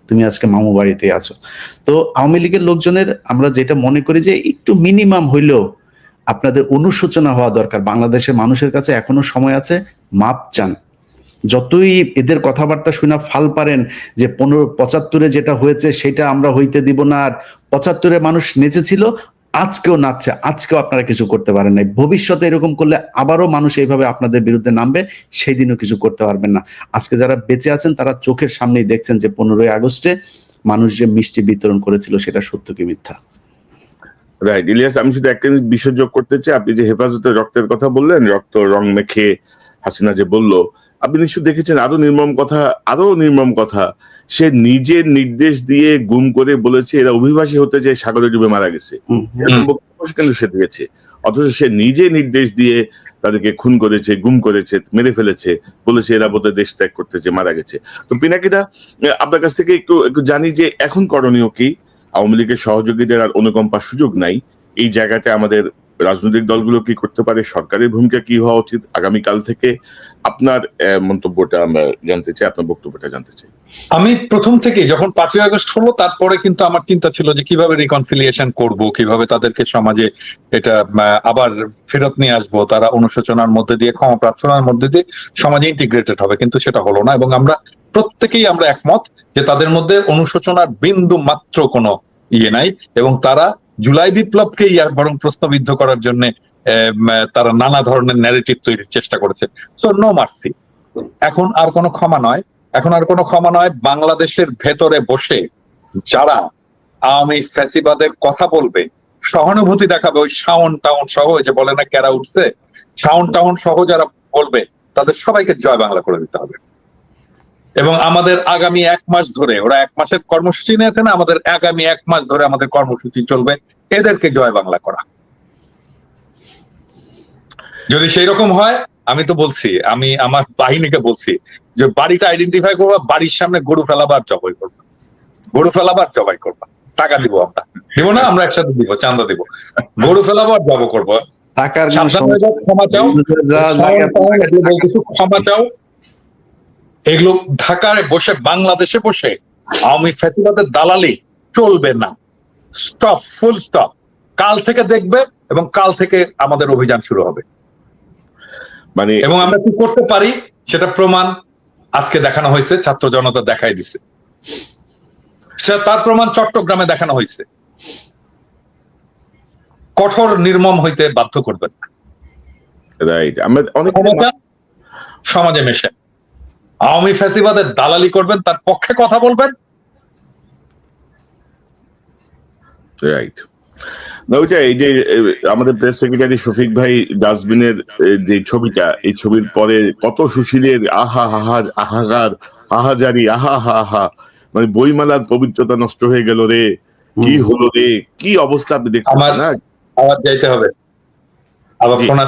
তুমি আজকে মামু বাড়িতে আছো। তো আওয়ামী লীগের লোকজনের আমরা যেটা মনে করি যে একটু মিনিমাম হইলেও আপনাদের অনুশোচনা হওয়া দরকার। বাংলাদেশের মানুষের কাছে এখনো সময় আছে, মাপ চান। যতই এদের কথাবার্তা শুনে ফাল পারেন যে 75-এ যেটা হয়েছে সেটা আমরা হইতে দিব না, আর 75-এ মানুষ নেচেছিল, আজকেও নাচছে, আজকেও আপনারা কিছু করতে পারেন নাই। ভবিষ্যতে এরকম করলে আবারও মানুষ এইভাবে আপনাদের বিরুদ্ধে নামবে, সেই দিনও কিছু করতে পারবেন না। আজকে যারা বেঁচে আছেন তারা চোখের সামনেই দেখছেন যে 15ই আগস্টে মানুষ যে মিষ্টি বিতরণ করেছিল সেটা সত্য কি মিথ্যা। রাইট ইলিয়াস, আমি শুধু একটা বিষয় যোগ করতে চাই। আপনি যে হেফাজতের রক্তের কথা বললেন, রক্ত রং মেখে হাসিনা যে বললো, আপনি নিশ্চয় দেখেছেন আরো নির্মম কথা সে নিজের নির্দেশ দিয়ে গুম করে বলেছে এরা অভিবাসী হতে যে সাগরে ডুবে মারা গেছে, এরকম বক্তব্য কিন্তু সে দিয়েছে। অথচ সে নিজে নির্দেশ দিয়ে তাদেরকে খুন করেছে, গুম করেছে, মেরে ফেলেছে, বলেছে এরা বোধহয় দেশ ত্যাগ করতে যে মারা গেছে। তো পিনাকিদা, আপনার কাছ থেকে একটু জানি যে এখন করণীয় কি? আওয়ামী লীগের সহযোগীদের আর অনুকম্পার সুযোগ নাই, এই জায়গাতে আমাদের রাজনৈতিক দলগুলো কি করতে পারে, সরকারের ভূমিকা কি হওয়া উচিত আগামীকাল থেকে? আপনার মন্তব্যটা আমরা জানতে চাই, আপনার বক্তব্যটা জানতে চাই। আমি প্রথম থেকে যখন 5ই আগস্ট হলো তারপরে কিন্তু আমার চিন্তা ছিল যে কিভাবে রিকনসিলিয়েশন করব, কিভাবে তাদেরকে সমাজে এটা আবার ফেরত নিয়ে আসবো, তারা অনুশোচনার মধ্যে দিয়ে, ক্ষমা প্রার্থনার মধ্যে দিয়ে সমাজে ইন্টিগ্রেটেড হবে, কিন্তু সেটা হলো না। এবং আমরা প্রত্যেকেই আমরা একমত যে তাদের মধ্যে অনুশোচনার বিন্দু মাত্র কোনো ইয়ে নাই, এবং তারা জুলাই বিপ্লবকেই বরং প্রশ্নবিদ্ধ করার জন্য তারা নানা ধরনের ন্যারেটিভ তৈরির চেষ্টা করেছে। So no mercy. এখন আর কোনো ক্ষমা নয়, এখন আর কোনো ক্ষমা নয়। বাংলাদেশের ভেতরে বসে যারা আওয়ামী ফ্যাসিবাদের কথা বলবে, সহানুভূতি দেখাবে, ওই শাওন টাউন সহ, যে বলে না কেরা উঠছে, শাওন টাউন সহ যারা বলবে, তাদের সবাইকে জয় বাংলা করে দিতে হবে। এবং আমাদের আগামী 1 মাস ধরে, ওরা 1 মাসের কর্মসূচি নিয়েছে না, আমাদের আগামী 1 মাস ধরে আমাদের কর্মসূচি চলবে এদেরকে জয় বাংলা করা। যদি সেই রকম হয়, আমি তো বলছি, আমি আমার বাহিনীকে বলছি যে বাড়িটা আইডেন্টিফাই করবা, বাড়ির সামনে গরু ফেলাবার জবাই করবা, গরু ফেলাবার জবাই করবা, টাকা দিব, আমরা দিব না, আমরা একসাথে দিব, চান্দা দিব, গরু ফেলাবার জব করবো। টাকার সাবধান হয়ে যাও, ক্ষমা চাও, বলতেছো ক্ষমা চাও। এগুলো ঢাকায় বসে, বাংলাদেশে বসে আওয়ামী ফ্যাসিবাদের দালালি চলবে না। Stop, full stop. কাল থেকে দেখবে এবং কাল থেকে আমাদের অভিযান শুরু হবে। মানে এবং আমরা কি করতে পারি সেটা প্রমাণ আজকে দেখানো হয়েছে, ছাত্র জনতা দেখাই দিছে। তার প্রমাণ চট্টগ্রামে দেখানো হয়েছে। কঠোর নির্মম হইতে বাধ্য করবেন, রাইট। আমরা অনেক সমাজে মেশে আওয়ামী ফ্যাসিবাদের দালালি করবেন, তার পক্ষে কথা বলবেন। রাইট। না, ওইটা এই যে আমাদের প্রেস সেক্রেটারি শফিক ভাই ডাস্টবিনের যে ছবিটা, এই ছবির পরে কত সুশীলের আহা হাহা, আহাগার, আহাজারি, আহা হা হা, মানে বইমেলার পবিত্রতা নষ্ট হয়ে গেল রে, কি হলো রে, কি অবস্থা আপনি দেখছেন না? আবার যাইতে হবে, আবার ফোন